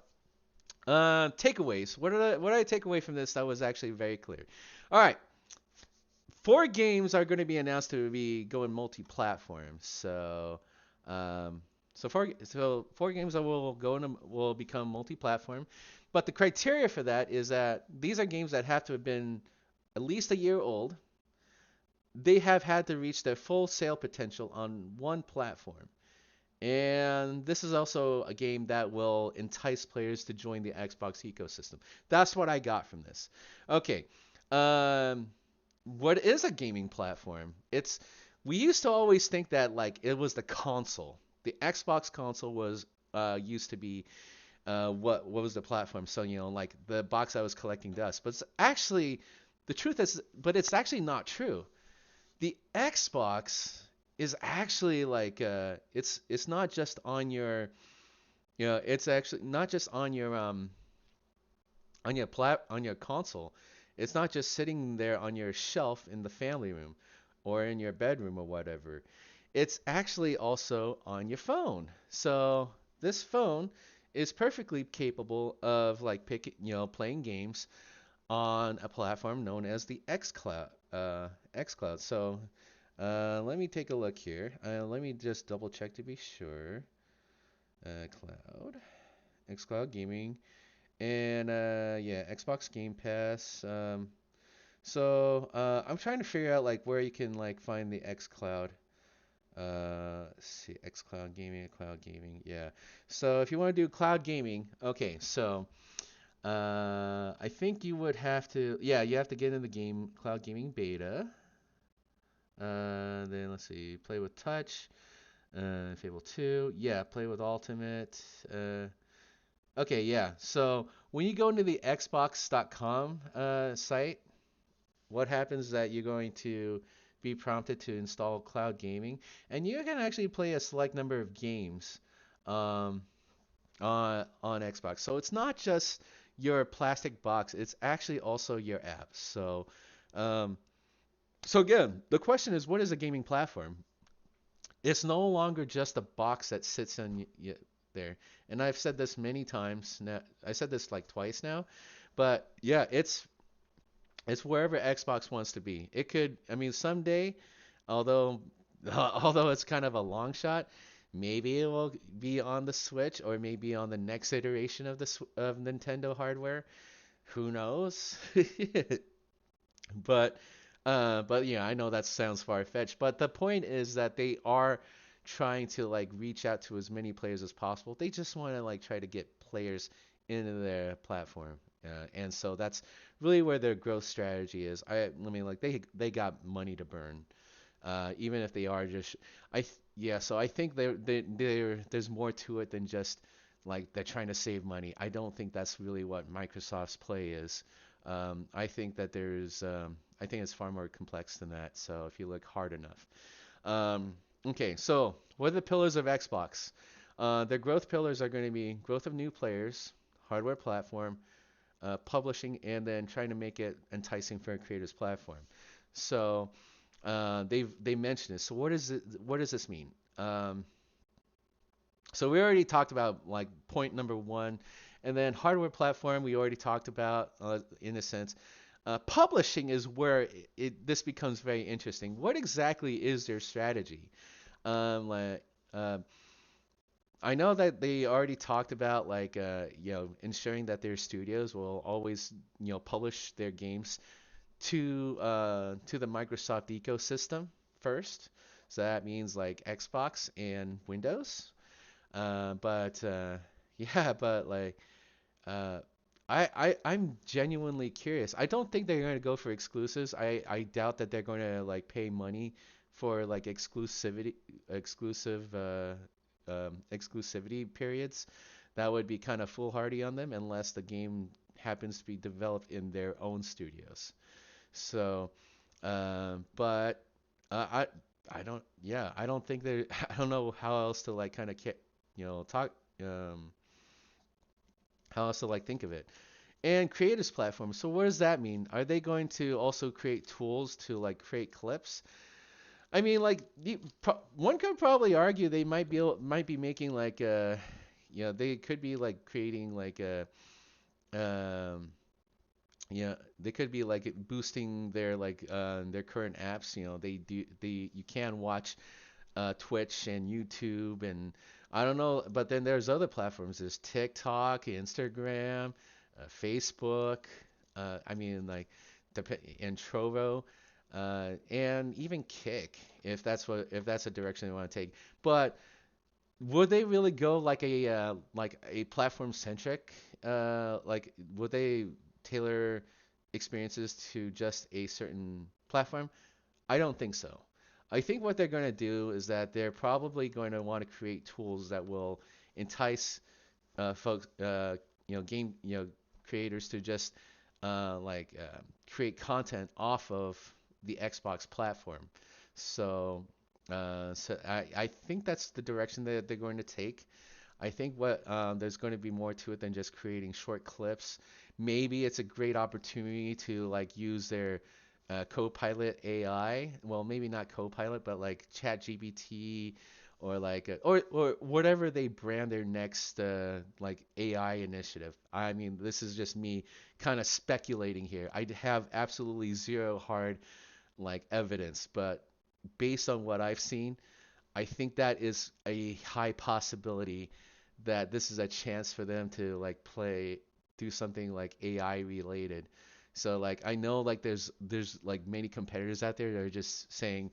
takeaways. What did I take away from this that was actually very clear? All right, 4 games are going to be announced to be going multi-platform. So four games that will become multi-platform, but the criteria for that is that these are games that have to have been at least a year old. They have had to reach their full sale potential on one platform, and this is also a game that will entice players to join the Xbox ecosystem. That's what I got from this. Okay, what is a gaming platform? We used to always think that like it was the console. The Xbox console was used to be what was the platform? So like the box I was collecting dust, but it's actually the truth is, but it's actually not true. The Xbox is actually like it's not just on your it's actually not just on your console. It's not just sitting there on your shelf in the family room or in your bedroom or whatever. It's actually also on your phone. So this phone is perfectly capable of like playing games on a platform known as the xCloud. xCloud. So let me take a look here. Let me just double check to be sure. Cloud, xCloud Gaming, and yeah, Xbox Game Pass. I'm trying to figure out like where you can like find the xCloud. Let's see, xCloud Gaming, Cloud Gaming. Yeah. So if you want to do cloud gaming, okay. So I think you would have to, yeah, you have to get in the game cloud gaming beta. Then let's see, play with touch. Fable 2. Yeah, play with Ultimate. Okay, yeah. So when you go into the Xbox.com site, what happens is that you're going to be prompted to install cloud gaming, and you can actually play a select number of games um, on Xbox. So it's not just your plastic box; it's actually also your app. Um, so again, the question is, what is a gaming platform? It's no longer just a box that sits on there. And I've said this many times now. I said this like twice now, but yeah, it's wherever Xbox wants to be. It could, I mean, someday, although although it's kind of a long shot, maybe it will be on the Switch or maybe on the next iteration of of Nintendo hardware. Who knows? But yeah, I know that sounds far-fetched, but the point is that they are trying to like reach out to as many players as possible. They just want to like try to get players into their platform. And so that's really where their growth strategy is. I mean, like they got money to burn. Even if they are just, yeah. So I think there's more to it than just like they're trying to save money. I don't think that's really what Microsoft's play is. I think it's far more complex than that. So if you look hard enough. Okay, so what are the pillars of Xbox? Their growth pillars are going to be growth of new players, hardware platform, publishing, and then trying to make it enticing for a creators platform. So they mentioned this. So what is it? What does this mean? So we already talked about like point number one, and then hardware platform we already talked about in a sense. Publishing is where this becomes very interesting. What exactly is their strategy? Like, I know that they already talked about like ensuring that their studios will always publish their games to the Microsoft ecosystem first. So that means like Xbox and Windows. But yeah, but like uh, I'm genuinely curious. I don't think they're going to go for exclusives. I doubt that they're going to like pay money for like exclusivity periods. That would be kind of foolhardy on them unless the game happens to be developed in their own studios. So, but I I don't think they I don't know how else to like kind of talk um how else to like think of it. And creators platform. So what does that mean? Are they going to also create tools to like create clips? I mean, like one could probably argue they might be making like they could be like creating like a um they could be like boosting their current apps. They you can watch Twitch and YouTube and I don't know, but then there's other platforms. There's TikTok, Instagram, Facebook. I mean, like, and Trovo, and even Kick, if that's a direction they want to take. But would they really go like a platform centric? Like, would they tailor experiences to just a certain platform? I don't think so. I think what they're going to do is that they're probably going to want to create tools that will entice folks, game, creators to just like create content off of the Xbox platform. So, I think that's the direction that they're going to take. I think what there's going to be more to it than just creating short clips. Maybe it's a great opportunity to like use their Copilot AI. Well, maybe not Copilot, but like ChatGPT or like or whatever they brand their next like AI initiative. I mean, this is just me kind of speculating here. I have absolutely zero hard like evidence, but based on what I've seen, I think that is a high possibility that this is a chance for them to like do something like AI related. So like I know like there's like many competitors out there that are just saying,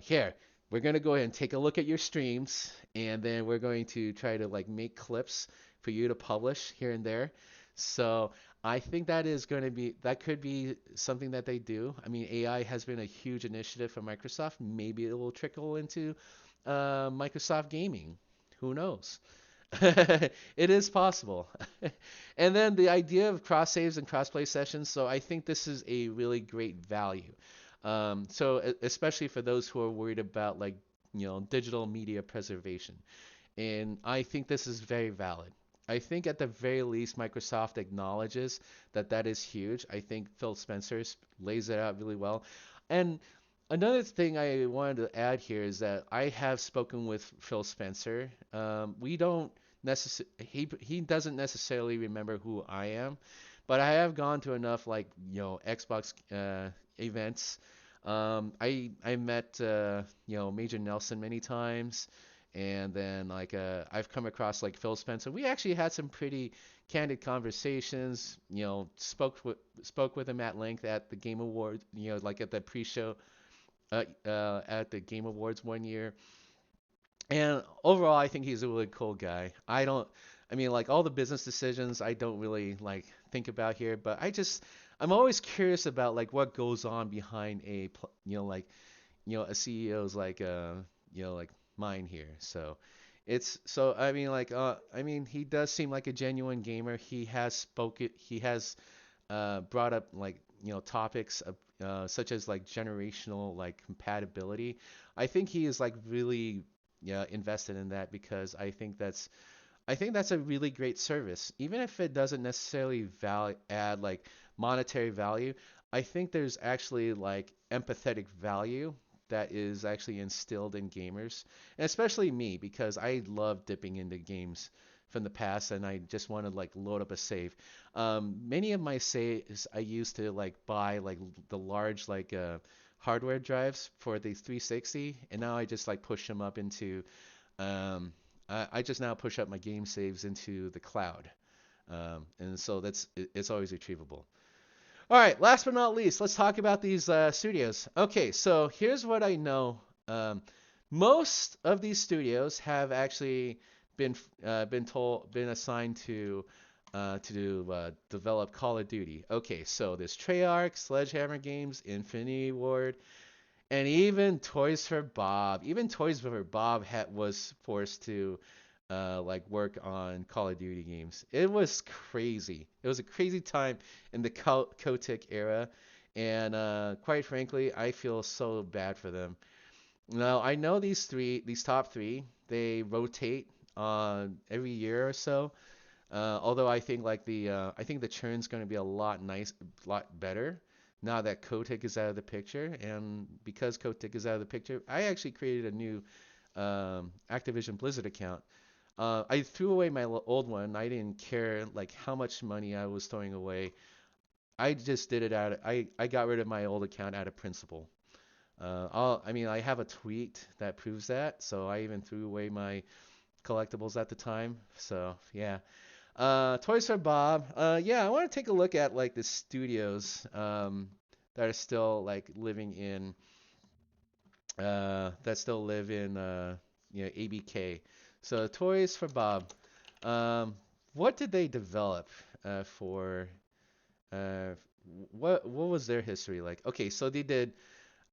here, we're gonna go ahead and take a look at your streams, and then we're going to try to like make clips for you to publish here and there. So I think that could be something that they do. I mean, AI has been a huge initiative for Microsoft. Maybe it will trickle into Microsoft Gaming. Who knows? It is possible. And then the idea of cross saves and cross-play sessions. So I think this is a really great value. Especially for those who are worried about like, digital media preservation. And I think this is very valid. I think at the very least, Microsoft acknowledges that that is huge. I think Phil Spencer lays it out really well. And another thing I wanted to add here is that I have spoken with Phil Spencer. We don't he doesn't necessarily remember who I am, but I have gone to enough like Xbox events. I met Major Nelson many times, and then like I've come across like Phil Spencer. We actually had some pretty candid conversations. Spoke with him at length at the Game Awards. Like at the pre-show at the Game Awards one year. And overall, I think he's a really cool guy. I mean, like all the business decisions, I don't really like think about here, but I'm always curious about like what goes on behind a CEO's like, like mine here. So I mean, I mean, he does seem like a genuine gamer. He has brought up like topics of, such as like generational like compatibility. I think he is like really invested in that because I think that's a really great service, even if it doesn't necessarily add like monetary value. I think there's actually like empathetic value that is actually instilled in gamers, and especially me because I love dipping into games from the past and I just want to like load up a save. Many of my saves I used to like buy like the large like hardware drives for the 360, and now I just like push them up into I just now push up my game saves into the cloud. And so it's always retrievable. All right, last but not least, let's talk about these studios. Okay, so here's what I know. Most of these studios have actually been assigned to develop Call of Duty. Okay, so there's Treyarch, Sledgehammer Games, Infinity Ward, and even Toys for Bob. Even Toys for Bob was forced to like work on Call of Duty games. It was crazy. It was a crazy time in the Kotick era, and quite frankly, I feel so bad for them. Now I know these top three, they rotate every year or so. Although I think the churn's going to be a lot better now that Kotick is out of the picture. And because Kotick is out of the picture, I actually created a new Activision Blizzard account. I threw away my old one. I didn't care like how much money I was throwing away. I just did it I got rid of my old account out of principle. I mean, I have a tweet that proves that. So I even threw away my collectibles at the time. So yeah. Toys for Bob. Yeah, I want to take a look at like the studios that are still like living in that still live in ABK. So Toys for Bob. What did they develop for uh, what was their history like? Okay, so they did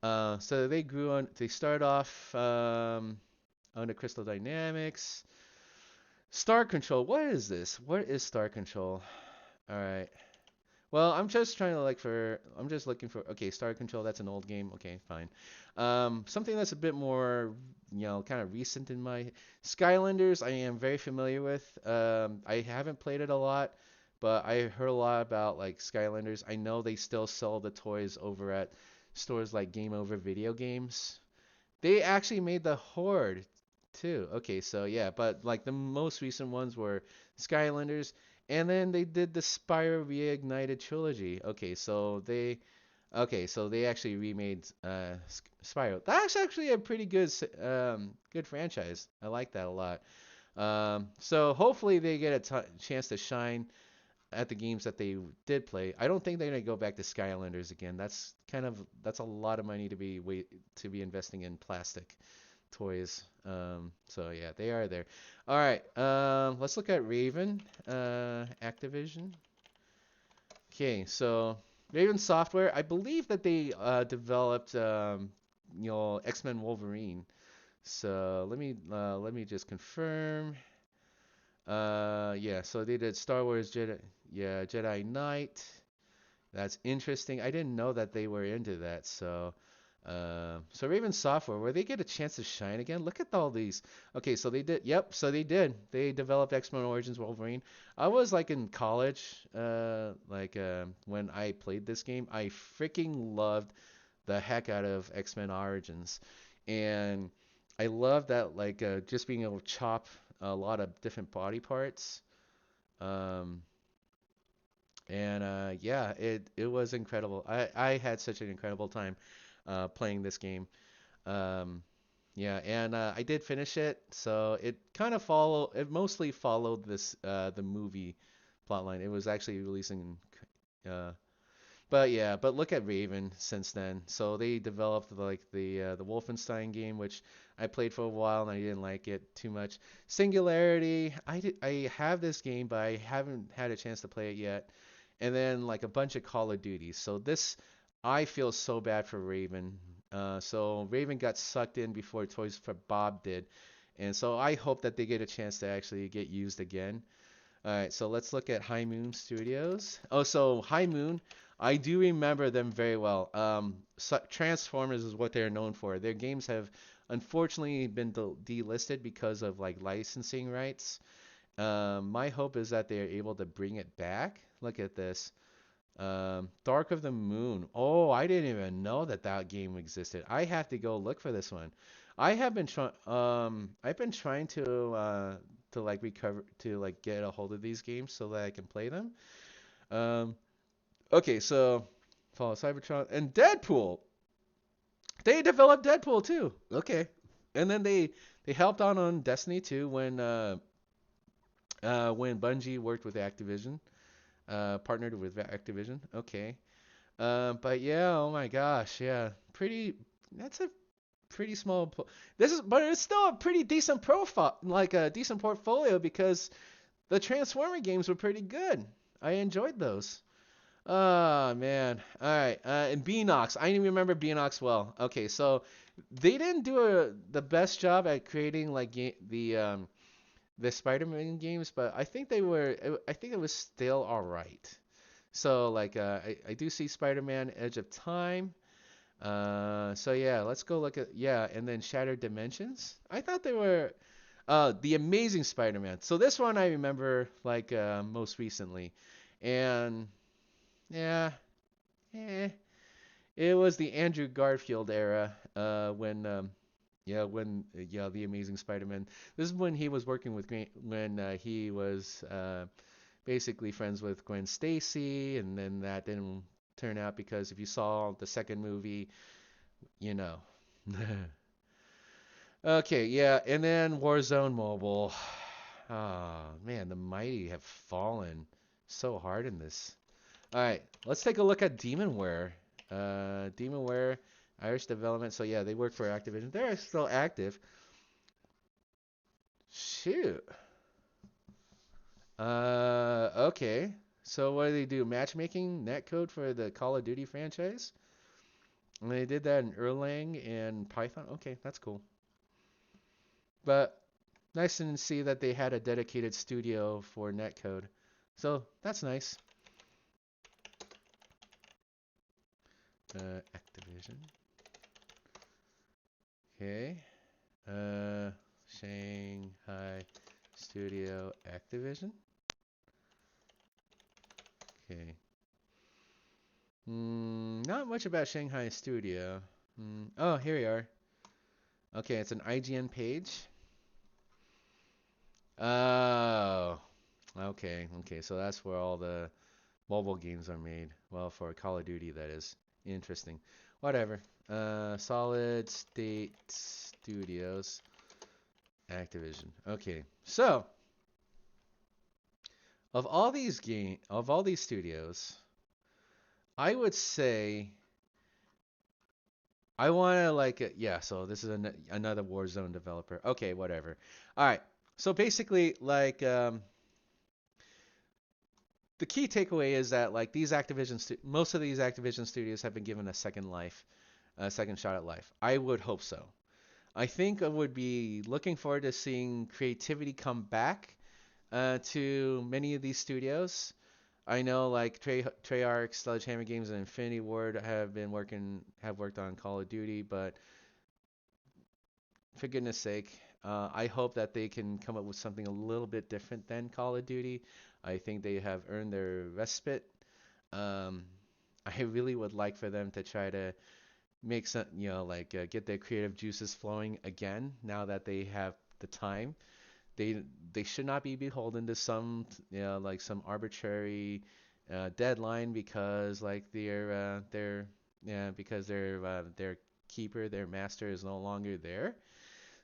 so they grew on they started off under Crystal Dynamics. Star Control. What is this? What is Star Control? All right. Well, I'm just trying to I'm just looking for, okay, Star Control, that's an old game. Okay, fine. Something that's a bit more, kind of recent in my Skylanders, I am very familiar with. I haven't played it a lot, but I heard a lot about like Skylanders. I know they still sell the toys over at stores like Game Over Video Games. They actually made the Horde too. Okay, so yeah, but like the most recent ones were Skylanders, and then they did the Spyro Reignited trilogy. Okay, so they actually remade Spyro. That's actually a pretty good franchise. I like that a lot. So hopefully they get a chance to shine at the games that they did play. I don't think they're gonna go back to Skylanders again. That's a lot of money to be investing in plastic toys. So yeah, they are there. All right, let's look at Raven, Activision. Okay, so Raven Software, I believe that they developed X-Men Wolverine. So let me just confirm. Yeah, so they did Star Wars Jedi Knight. That's interesting. I didn't know that they were into that. So Raven Software, where they get a chance to shine again. Look at all these. Okay, so they did. Yep, so they did. They developed X-Men Origins Wolverine. I was like in college, when I played this game. I freaking loved the heck out of X-Men Origins, and I love that just being able to chop a lot of different body parts. Um, and yeah, it was incredible. I had such an incredible time playing this game. Um, yeah, and I did finish it, so it mostly followed the movie plotline. It was actually releasing uh, but yeah, but look at Raven since then. So they developed like the Wolfenstein game, which I played for a while and I didn't like it too much. Singularity, I have this game, but I haven't had a chance to play it yet. And then like a bunch of Call of Duties. So this, I feel so bad for Raven. So Raven got sucked in before Toys for Bob did, and so I hope that they get a chance to actually get used again. All right, so let's look at High Moon Studios. Oh, so High Moon, I do remember them very well. Transformers is what they're known for. Their games have unfortunately been delisted because of like licensing rights. My hope is that they're able to bring it back. Look at this. Dark of the Moon. Oh, I didn't even know that that game existed. I have to go look for this one. I've been trying to like recover to like get a hold of these games so that I can play them. Um, okay, so Fallout Cybertron and Deadpool. They developed Deadpool too. Okay, and then they helped out on Destiny 2 when Bungie worked with Activision, partnered with Activision. Okay. But yeah, oh my gosh, yeah, pretty. That's a pretty small. But it's still a pretty decent profile, like a decent portfolio because the Transformer games were pretty good. I enjoyed those. Oh man. All right. And Beanox, I remember Beanox well. Okay, so they didn't do the best job at creating like the Spider-Man games, but I think they were. I think it was still all right. So like I do see Spider-Man Edge of Time. So yeah, let's go look at yeah, and then Shattered Dimensions. I thought they were the Amazing Spider-Man. So this one I remember like most recently, and yeah, eh, it was the Andrew Garfield era when the Amazing Spider-Man. This is when he was working with when he was basically friends with Gwen Stacy, and then that didn't turn out because if you saw the second movie, you know. Okay, yeah, and then Warzone Mobile. Ah, man, the mighty have fallen so hard in this. All right, let's take a look at Demonware. Demonware, Irish development. So yeah, they work for Activision. They're still active. Shoot. Okay. So what do they do? Matchmaking, netcode for the Call of Duty franchise? And they did that in Erlang and Python. Okay, that's cool. But nice to see that they had a dedicated studio for netcode. So that's nice. Activision. Okay. Shanghai Studio Activision. Okay. Not much about Shanghai Studio. Oh, here we are. Okay, it's an IGN page. Oh, okay, okay. So that's where all the mobile games are made. Well, for Call of Duty, that is. Interesting. Whatever. Solid State Studios, Activision. Okay, so of all these studios, I would say I want to yeah. So this is another Warzone developer. Okay, whatever. All right. So basically, the key takeaway is that like most of these Activision studios have been given a second life, a second shot at life. I would hope so. I think I would be looking forward to seeing creativity come back to many of these studios. I know like Treyarch, Sledgehammer Games, and Infinity Ward have worked on Call of Duty, but for goodness sake, I hope that they can come up with something a little bit different than Call of Duty. I think they have earned their respite. Um, I really would like for them to try to make some, get their creative juices flowing again now that they have the time. They should not be beholden to some, like some arbitrary deadline because because their keeper, their master is no longer there.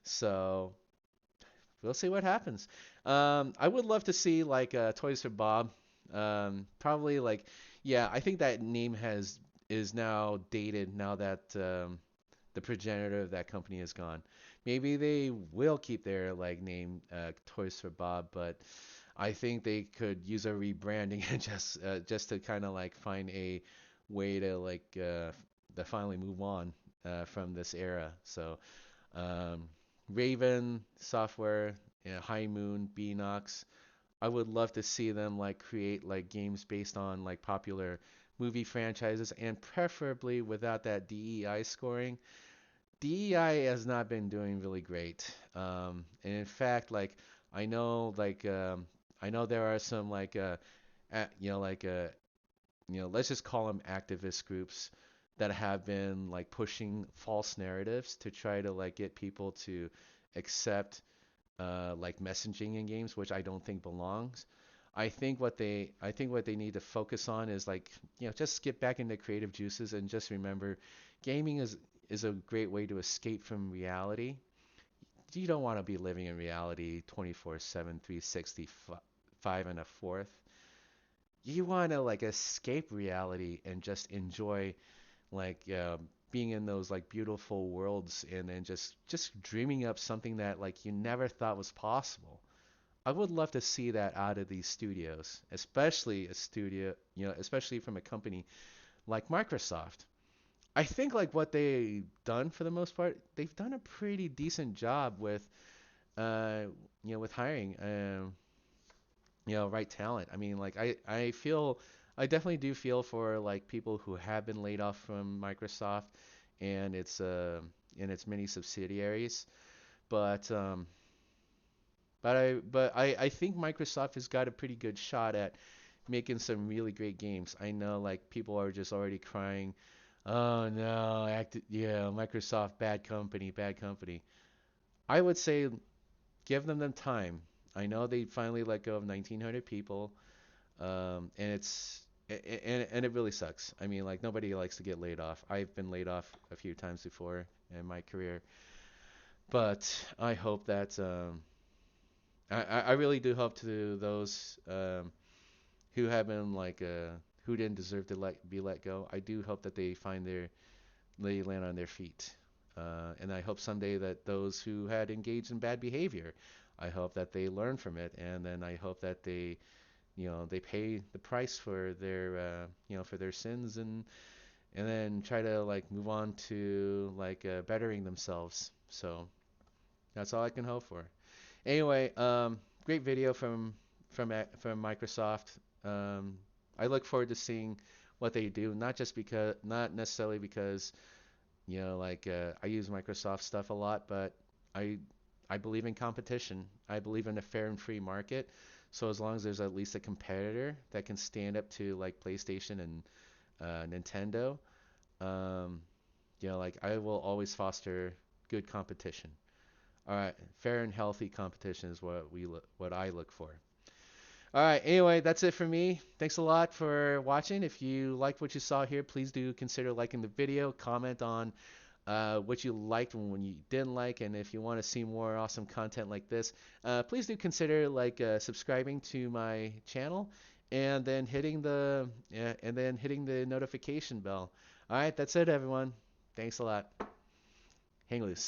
So we'll see what happens. I would love to see like Toys for Bob. Probably like, yeah, I think that name is now dated now that the progenitor of that company is gone. Maybe they will keep their like name Toys for Bob, but I think they could use a rebranding and just to kind of like find a way to finally move on from this era. So um, Raven Software, High Moon, Beanox. I would love to see them like create like games based on like popular movie franchises and preferably without that DEI scoring. DEI has not been doing really great. And in fact, I know there are some a- you know, like let's just call them activist groups that have been like pushing false narratives to try to like get people to accept like messaging in games, which I don't think belongs. I think what they need to focus on is like, just get back into creative juices and just remember gaming is a great way to escape from reality. You don't want to be living in reality 24/7, 365 and a fourth. You want to like escape reality and just enjoy like being in those like beautiful worlds and then just dreaming up something that like you never thought was possible. I would love to see that out of these studios, especially from a company like Microsoft. I think like what they've done for the most part, they've done a pretty decent job with uh with hiring right talent. I mean, like I definitely do feel for like people who have been laid off from Microsoft and its many subsidiaries, but I think Microsoft has got a pretty good shot at making some really great games. I know like people are just already crying, "Oh no, Microsoft bad company, bad company." I would say give them time. I know they finally let go of 1,900 people, and it really sucks. I mean, like nobody likes to get laid off. I've been laid off a few times before in my career, but I hope that I really do hope to those who have been who didn't deserve to be let go. I do hope that they land on their feet, and I hope someday that those who had engaged in bad behavior, I hope that they learn from it, and then I hope that they pay the price for for their sins and then try to like move on to bettering themselves. So that's all I can hope for. Anyway, great video from Microsoft. I look forward to seeing what they do, not necessarily because like I use Microsoft stuff a lot, but I I believe in competition. I believe in a fair and free market. So as long as there's at least a competitor that can stand up to like PlayStation and Nintendo, um, like I will always foster good competition. All right, fair and healthy competition is what I look for. All right, anyway, that's it for me. Thanks a lot for watching. If you liked what you saw here, please do consider liking the video, comment on what you liked and when you didn't like, and if you want to see more awesome content like this, please do consider like subscribing to my channel and then hitting the notification bell. All right, that's it, everyone. Thanks a lot. Hang loose.